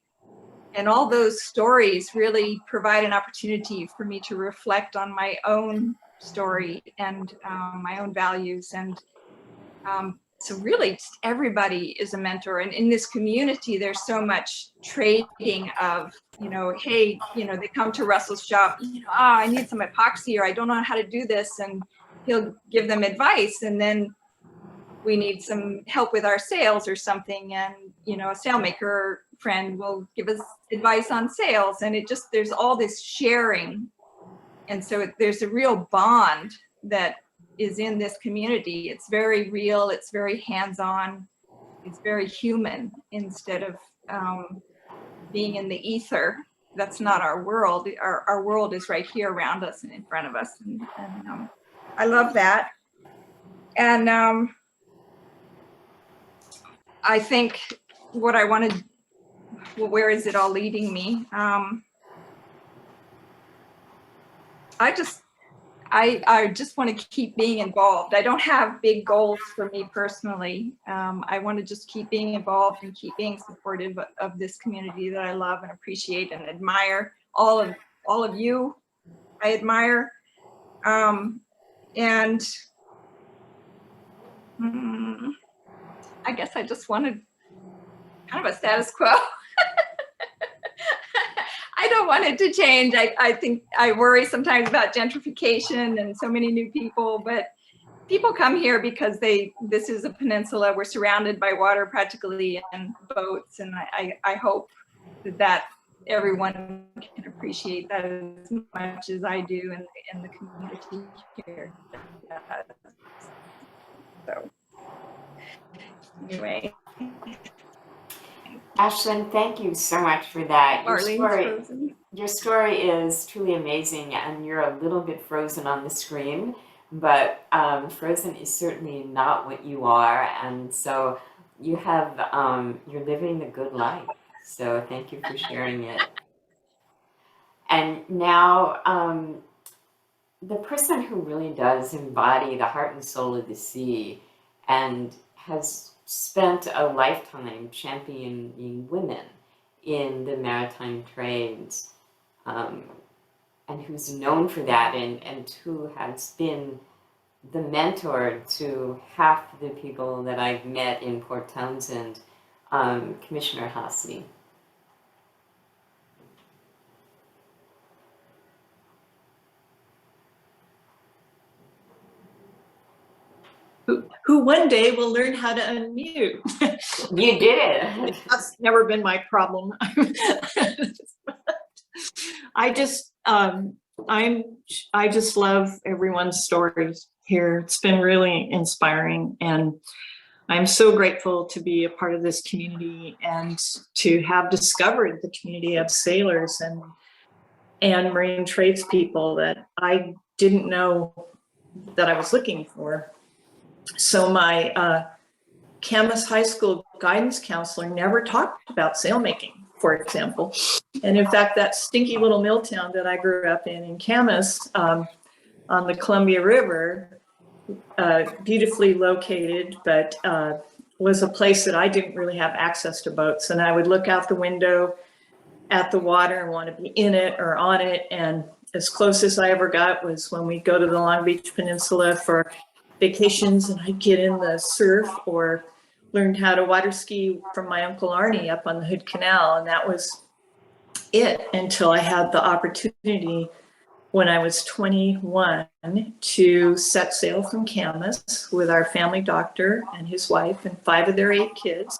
and all those stories really provide an opportunity for me to reflect on my own story and my own values. And so really everybody is a mentor. And in this community, there's so much trading of, hey, they come to Russell's shop, I need some epoxy, or I don't know how to do this. And he'll give them advice. And then we need some help with our sales or something. And, a sailmaker friend will give us advice on sales. And there's all this sharing. And so there's a real bond that is in this community. It's very real, it's very hands-on, it's very human, instead of being in the ether. That's not our world. Our world is right here around us and in front of us. And I love that. And I think what I wanted, where is it all leading me? I just want to keep being involved. I don't have big goals for me personally. I want to just keep being involved and keep being supportive of this community that I love and appreciate and admire. All of you, I admire. And I guess I just wanted kind of a status quo. I don't want it to change. I think I worry sometimes about gentrification and so many new people, but people come here because this is a peninsula. We're surrounded by water practically and boats. And I hope that everyone can appreciate that as much as I do in the community here. So anyway. Ashlyn, thank you so much for that. Marlene's Your story is truly amazing, and you're a little bit frozen on the screen, but frozen is certainly not what you are, and so you have you're living the good life. So thank you for sharing it. And now, the person who really does embody the heart and soul of the sea, and has spent a lifetime championing women in the maritime trades, and who's known for that, and who has been the mentor to half the people that I've met in Port Townsend, Commissioner Hasse. Who one day will learn how to unmute. You did it. That's never been my problem. I just love everyone's stories here. It's been really inspiring, and I'm so grateful to be a part of this community and to have discovered the community of sailors and marine tradespeople that I didn't know that I was looking for. So my Camas High School guidance counselor never talked about sailmaking. for example. And in fact, that stinky little mill town that I grew up in Camas, on the Columbia River, beautifully located, but was a place that I didn't really have access to boats. And I would look out the window at the water and want to be in it or on it. And as close as I ever got was when we go to the Long Beach Peninsula for vacations, and I'd get in the surf or learned how to water ski from my Uncle Arnie up on the Hood Canal. And that was it until I had the opportunity when I was 21 to set sail from Camas with our family doctor and his wife and 5 of their 8 kids.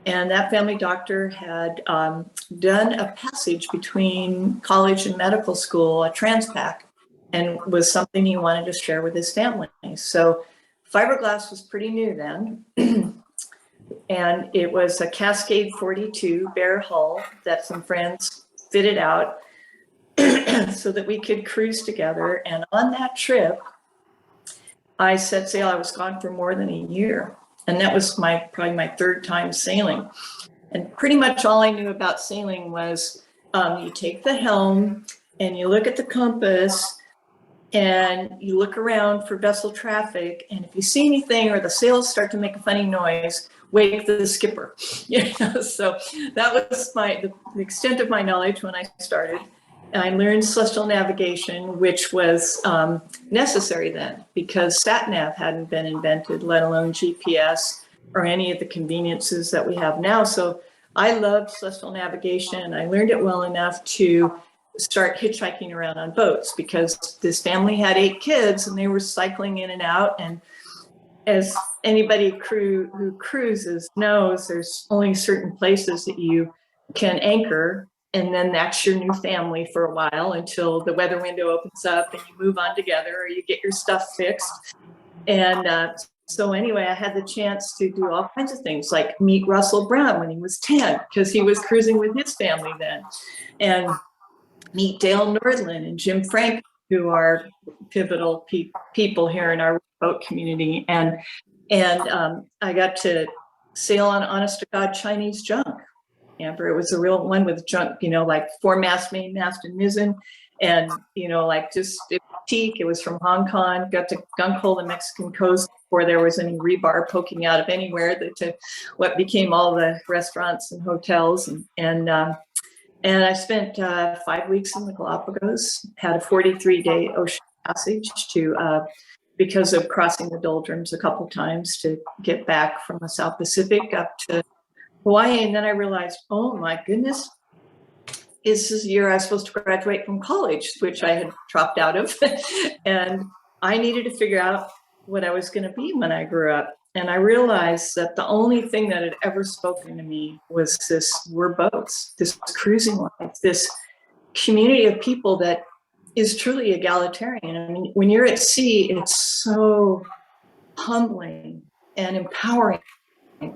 And that family doctor had done a passage between college and medical school, a transpac, and was something he wanted to share with his family. So fiberglass was pretty new then. And it was a Cascade 42 bare hull that some friends fitted out so that we could cruise together. And on that trip, I set sail. I was gone for more than a year. And that was probably my 3rd time sailing. And pretty much all I knew about sailing was you take the helm and you look at the compass and you look around for vessel traffic. And if you see anything or the sails start to make a funny noise, wake the skipper. So that was the extent of my knowledge when I started. I learned celestial navigation, which was necessary then because sat-nav hadn't been invented, let alone GPS or any of the conveniences that we have now. So I loved celestial navigation, and I learned it well enough to start hitchhiking around on boats because this family had 8 kids and they were cycling in and out. And as anybody who cruises knows, there's only certain places that you can anchor. And then that's your new family for a while until the weather window opens up and you move on together or you get your stuff fixed. And so anyway, I had the chance to do all kinds of things like meet Russell Brown when he was 10 because he was cruising with his family then. And meet Dale Nordland and Jim Frank, who are pivotal people here in our boat community. And I got to sail on honest to God Chinese junk. Amber, it was a real one with junk, like 4-mast, main mast, and mizzen. And, like just teak. It was from Hong Kong, got to gunk hole the Mexican coast before there was any rebar poking out of anywhere to what became all the restaurants and hotels. And I spent 5 weeks in the Galapagos, had a 43-day ocean passage because of crossing the doldrums a couple times to get back from the South Pacific up to Hawaii. And then I realized, oh my goodness, this is the year I was supposed to graduate from college, which I had dropped out of. And I needed to figure out what I was going to be when I grew up. And I realized that the only thing that had ever spoken to me was we're boats, this cruising life, this community of people that is truly egalitarian. I mean, when you're at sea, it's so humbling and empowering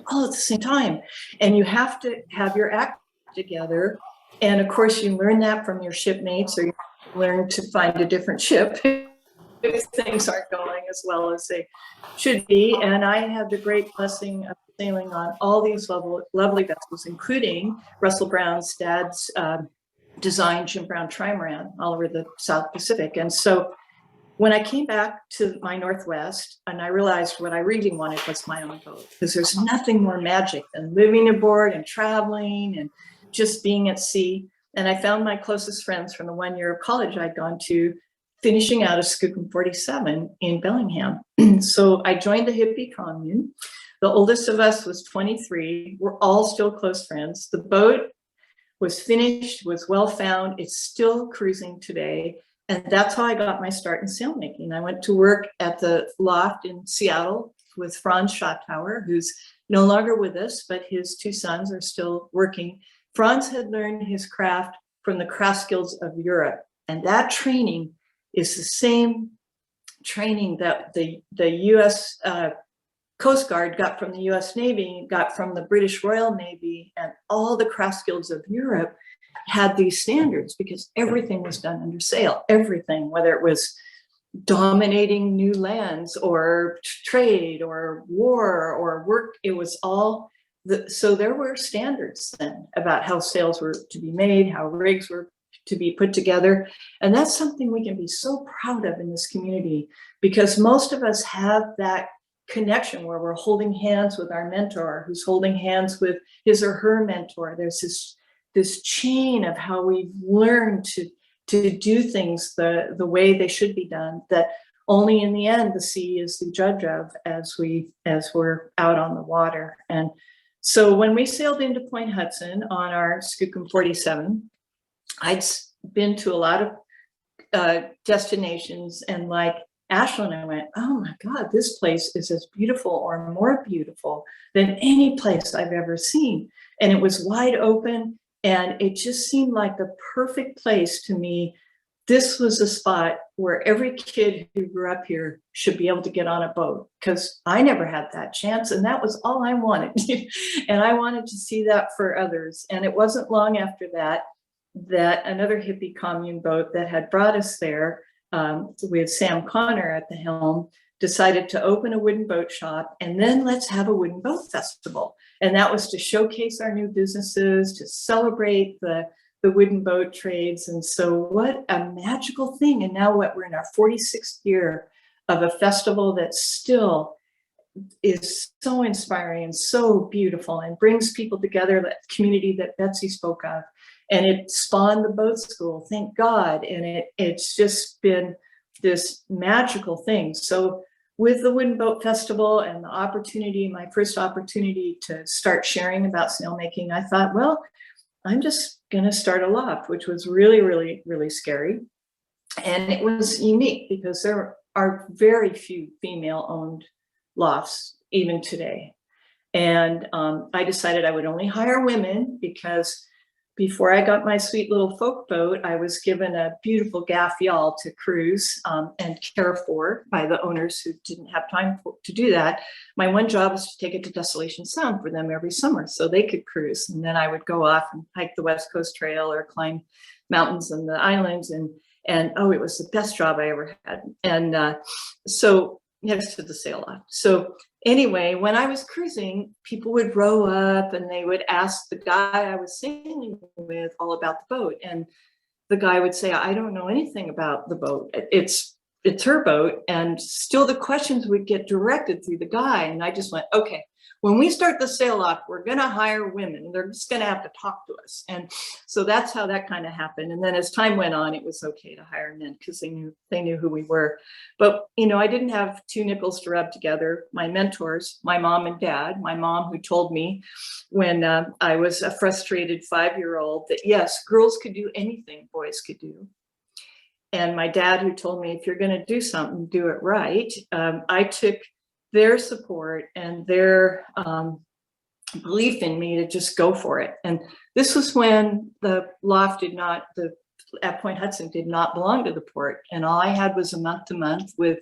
all at the same time. And you have to have your act together. And of course, you learn that from your shipmates, or you learn to find a different ship if things aren't going as well as they should be. And I had the great blessing of sailing on all these lovely vessels, including Russell Brown's dad's design Jim Brown trimaran all over the South Pacific. And so when I came back to my Northwest, and I realized what I really wanted was my own boat, because there's nothing more magic than living aboard and traveling and just being at sea. And I found my closest friends from the 1 year of college I'd gone to, finishing out a Skookum 47 in Bellingham. So I joined the hippie commune. The oldest of us was 23. We're all still close friends. The boat was finished, was well found. It's still cruising today. And that's how I got my start in sailmaking. I went to work at the loft in Seattle with Franz Schottauer, who's no longer with us, but his 2 sons are still working. Franz had learned his craft from the craft guilds of Europe. And that training is the same training that the U.S. Coast Guard got from the U.S. Navy, got from the British Royal Navy, and all the craft guilds of Europe had these standards because everything was done under sail. Everything, whether it was dominating new lands or trade or war or work, it was all so there were standards then about how sails were to be made, how rigs were to be put together. And that's something we can be so proud of in this community, because most of us have that connection where we're holding hands with our mentor, who's holding hands with his or her mentor. There's this chain of how we've learned to do things the way they should be done, that only in the end the sea is the judge of as we're out on the water. And so when we sailed into Point Hudson on our Skookum 47, I'd been to a lot of destinations, and like Ashland, I went, oh my God, this place is as beautiful or more beautiful than any place I've ever seen. And it was wide open, and it just seemed like the perfect place to me. This was a spot where every kid who grew up here should be able to get on a boat, because I never had that chance, and that was all I wanted. And I wanted to see that for others. And it wasn't long after that another hippie commune boat that had brought us there, with Sam Connor at the helm, decided to open a wooden boat shop, and then let's have a wooden boat festival. And that was to showcase our new businesses, to celebrate the wooden boat trades. And so what a magical thing. And now we're in our 46th year of a festival that still is so inspiring and so beautiful and brings people together, that community that Betsy spoke of. And it spawned the boat school, thank God. And it's just been this magical thing. So with the Wooden Boat Festival and the opportunity, my first opportunity to start sharing about sailmaking, I thought, well, I'm just going to start a loft, which was really, really, really scary. And it was unique because there are very few female-owned lofts even today. And I decided I would only hire women, because before I got my sweet little folk boat, I was given a beautiful gaff yawl to cruise and care for by the owners who didn't have time to do that. My one job was to take it to Desolation Sound for them every summer so they could cruise. And then I would go off and hike the West Coast Trail or climb mountains and the islands. And oh, it was the best job I ever had. And so next to the sail loft. So anyway, when I was cruising, people would row up and they would ask the guy I was sailing with all about the boat. And the guy would say, I don't know anything about the boat. It's her boat. And still the questions would get directed through the guy. And I just went, okay, when we start the sail off, we're going to hire women. They're just going to have to talk to us. And so that's how that kind of happened. And then as time went on, it was okay to hire men because they knew who we were. But, you know, I didn't have two nickels to rub together. My mentors, my mom and dad, my mom who told me when I was a frustrated 5-year-old that yes, girls could do anything boys could do. And my dad who told me, if you're going to do something, do it right. I took their support and their belief in me to just go for it. And this was when the loft at Point Hudson did not belong to the port. And all I had was a month-to-month with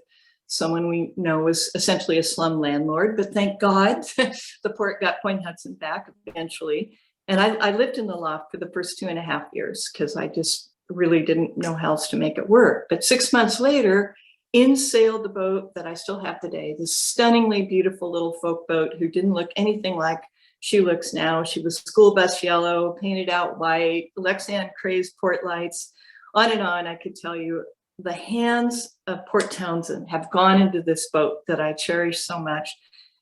someone we know was essentially a slum landlord. But thank God the port got Point Hudson back eventually. And I lived in the loft for the first 2.5 years because I just really didn't know how else to make it work. But 6 months later, in sailed the boat that I still have today, this stunningly beautiful little folk boat who didn't look anything like she looks now. She was school bus yellow, painted out white, Lexan crazed port lights, on and on. I could tell you the hands of Port Townsend have gone into this boat that I cherish so much.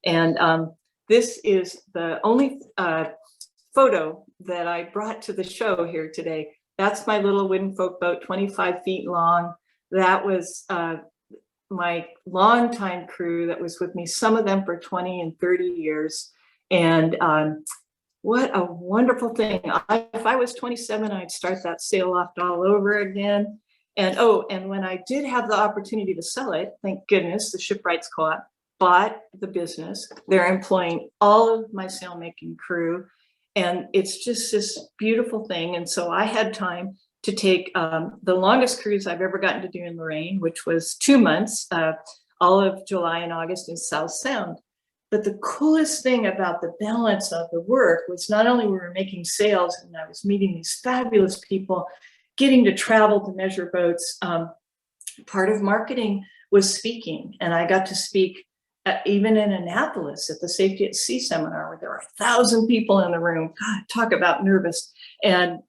And this is the only photo that I brought to the show here today. That's my little wooden folk boat, 25 feet long. That was my longtime crew that was with me, some of them for 20 and 30 years. And what a wonderful thing. If I was 27, I'd start that sail loft all over again. And and when I did have the opportunity to sell it, thank goodness, the Shipwrights Co-op bought the business. They're employing all of my sailmaking crew. And it's just this beautiful thing. And so I had time to take the longest cruise I've ever gotten to do in Lorraine, which was 2 months, all of July and August in South Sound. But the coolest thing about the balance of the work was not only we were making sails and I was meeting these fabulous people, getting to travel to measure boats, part of marketing was speaking. And I got to speak even in Annapolis at the Safety at Sea seminar, where there were 1,000 people in the room. God, talk about nervous. And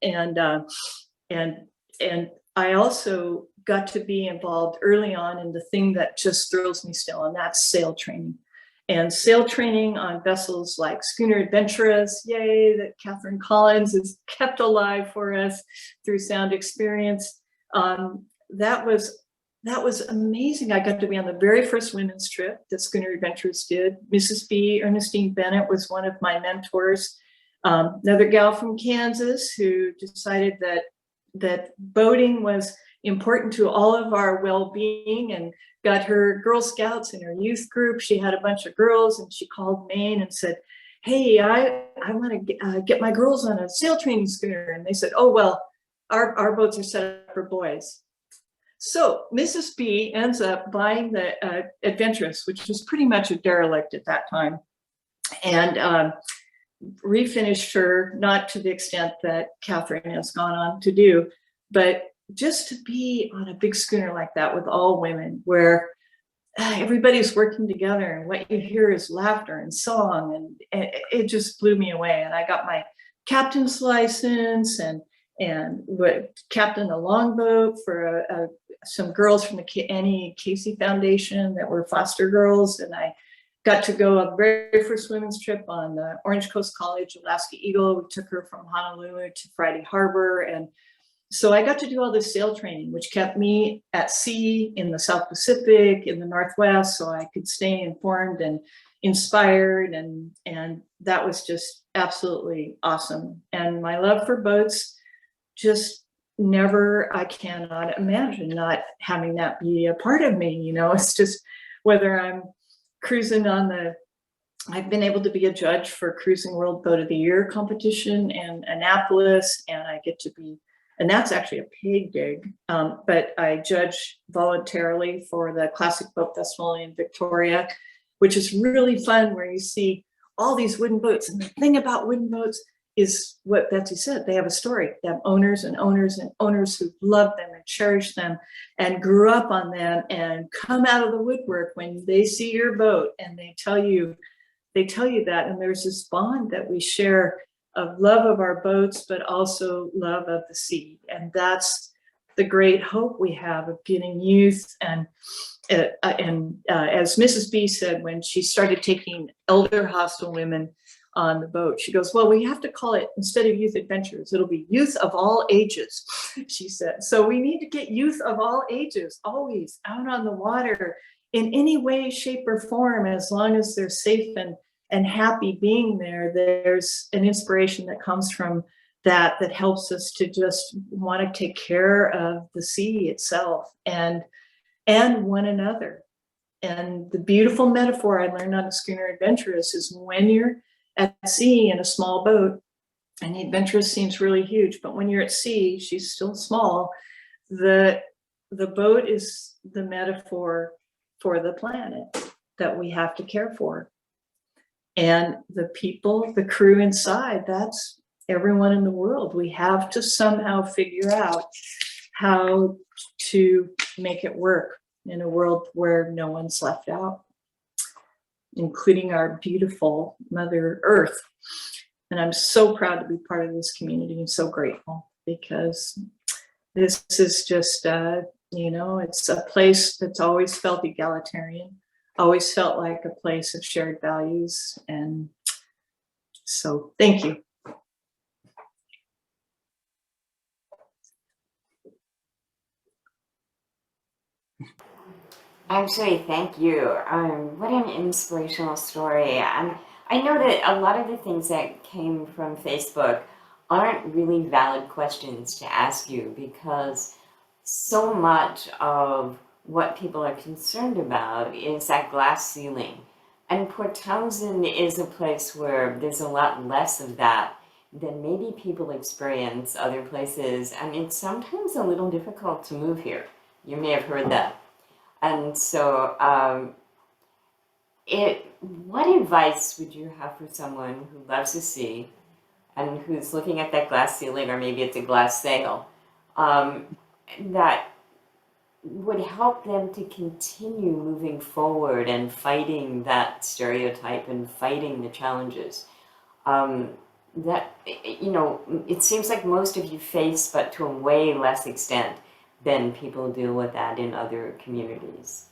I also got to be involved early on in the thing that just thrills me still, and that's sail training. And sail training on vessels like Schooner Adventurous, yay, that Catherine Collins has kept alive for us through Sound Experience. That was amazing. I got to be on the very first women's trip that Schooner Adventurous did. Mrs. B, Ernestine Bennett, was one of my mentors. Another gal from Kansas who decided that boating was important to all of our well-being, and got her Girl Scouts in her youth group. She had a bunch of girls, and she called Maine and said, hey, I want to get my girls on a sail training schooner. And they said, oh, well, our boats are set up for boys. So Mrs. B ends up buying the Adventurous, which was pretty much a derelict at that time, and refinished her, not to the extent that Catherine has gone on to do, but just to be on a big schooner like that with all women, where everybody's working together and what you hear is laughter and song, and it just blew me away. And I got my captain's license and captained a longboat for some girls from the Annie Casey Foundation that were foster girls, and I got to go on the very first women's trip on the Orange Coast College Alaska Eagle. We took her from Honolulu to Friday Harbor, and so I got to do all this sail training, which kept me at sea in the South Pacific, in the Northwest, so I could stay informed and inspired, and that was just absolutely awesome. And my love for boats just never, I cannot imagine not having that be a part of me. You know, it's just whether I'm cruising on I've been able to be a judge for Cruising World Boat of the Year competition in Annapolis, and I get to be, and that's actually a paid gig, but I judge voluntarily for the Classic Boat Festival in Victoria, which is really fun, where you see all these wooden boats. And the thing about wooden boats is what Betsy said, they have a story. They have owners and owners and owners who love them and cherish them and grew up on them and come out of the woodwork when they see your boat, and they tell you that, and there's this bond that we share of love of our boats, but also love of the sea. And that's the great hope we have of getting youth. And as Mrs. B said, when she started taking elder hostile women on the boat, she goes, well, we have to call it, instead of Youth Adventures, it'll be Youth of All Ages, she said. So we need to get youth of all ages always out on the water in any way, shape, or form, as long as they're safe and happy being there. There's an inspiration that comes from that helps us to just want to take care of the sea itself and one another. And the beautiful metaphor I learned on a Schooner Adventurous is when you're at sea in a small boat, and the Adventurous seems really huge, but when you're at sea, she's still small. The boat is the metaphor for the planet that we have to care for. And the people, the crew inside, that's everyone in the world. We have to somehow figure out how to make it work in a world where no one's left out, including our beautiful Mother Earth. And I'm so proud to be part of this community and so grateful, because this is just, it's a place that's always felt egalitarian, always felt like a place of shared values. And so thank you. Actually, thank you. What an inspirational story. I know that a lot of the things that came from Facebook aren't really valid questions to ask you, because so much of what people are concerned about is that glass ceiling. And Port Townsend is a place where there's a lot less of that than maybe people experience other places. And it's sometimes a little difficult to move here. You may have heard that. And so, what advice would you have for someone who loves the sea and who's looking at that glass ceiling, or maybe it's a glass sail, that would help them to continue moving forward and fighting that stereotype and fighting the challenges. That, you know, it seems like most of you face, but to a way less extent than people deal with that in other communities.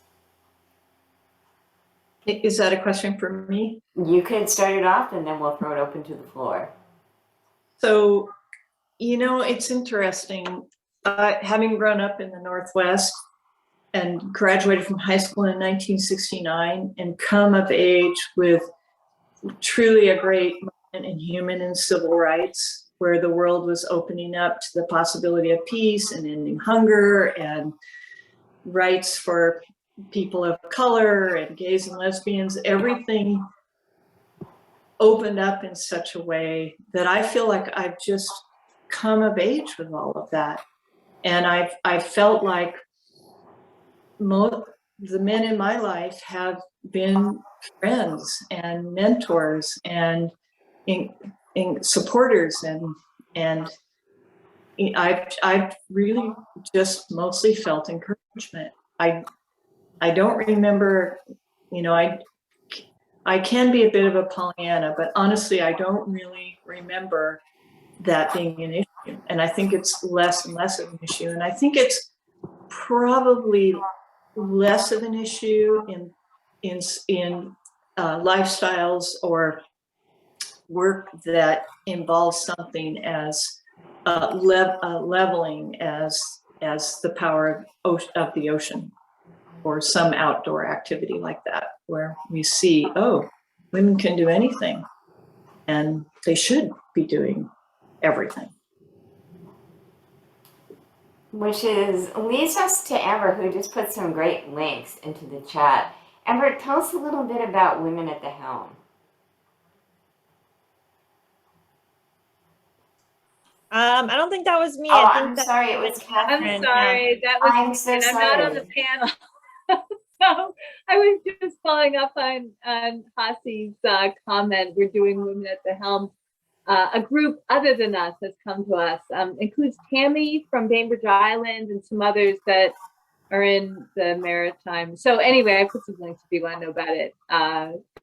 Is that a question for me? You could start it off and then we'll throw it open to the floor. So, you know, it's interesting. Having grown up in the Northwest and graduated from high school in 1969 and come of age with truly a great moment in human and civil rights, where the world was opening up to the possibility of peace and ending hunger and rights for people of color and gays and lesbians, everything opened up in such a way that I feel like I've just come of age with all of that. And I've felt like the men in my life have been friends and mentors and supporters, and I've really just mostly felt encouragement. I don't remember, you know, I can be a bit of a Pollyanna, but honestly, I don't really remember that being an issue. And I think it's less and less of an issue. And I think it's probably less of an issue in lifestyles or work that involves something as leveling as the power of the ocean, or some outdoor activity like that, where we see, oh, women can do anything and they should be doing everything. Which leads us to Amber, who just put some great links into the chat. Amber, tell us a little bit about Women at the Helm. I don't think that was me. Oh, I think I'm that sorry, it was Catherine. I'm sorry, that was I'm me, so and I'm not on sorry. the panel. So I was just following up on Hasi's comment. We're doing Women at the Helm. A group other than us has come to us. Includes Tammy from Bainbridge Island and some others that are in the Maritime. So anyway, I put some links if you want to know about it.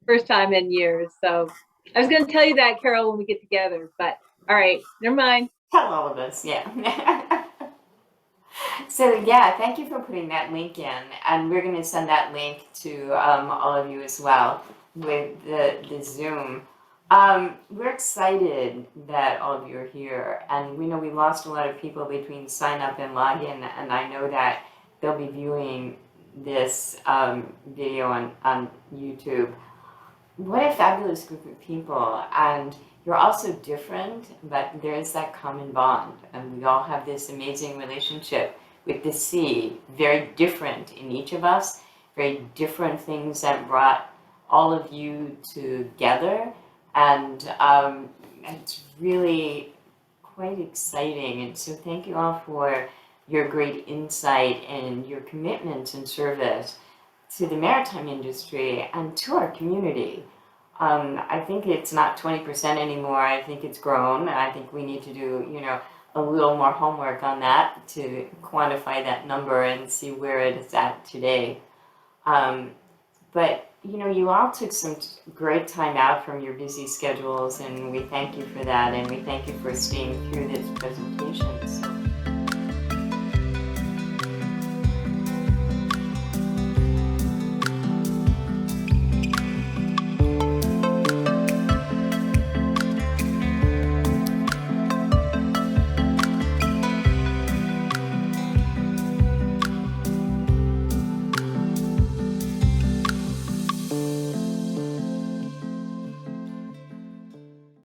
First time in years. So I was going to tell you that, Carol, when we get together. But all right, never mind. Tell all of us, yeah. So yeah, thank you for putting that link in, and we're going to send that link to all of you as well with the Zoom. We're excited that all of you are here, and we know we lost a lot of people between sign up and login, and I know that they'll be viewing this video on YouTube. What a fabulous group of people, and you're also different, but there's that common bond, and we all have this amazing relationship with the sea, very different in each of us, very different things that brought all of you together, and it's really quite exciting. And so thank you all for your great insight and your commitment and service to the maritime industry and to our community. I think it's not 20% anymore. I think it's grown. I think we need to do, you know, a little more homework on that to quantify that number and see where it is at today. But, you know, you all took some great time out from your busy schedules, and we thank you for that, and we thank you for staying through this presentation. So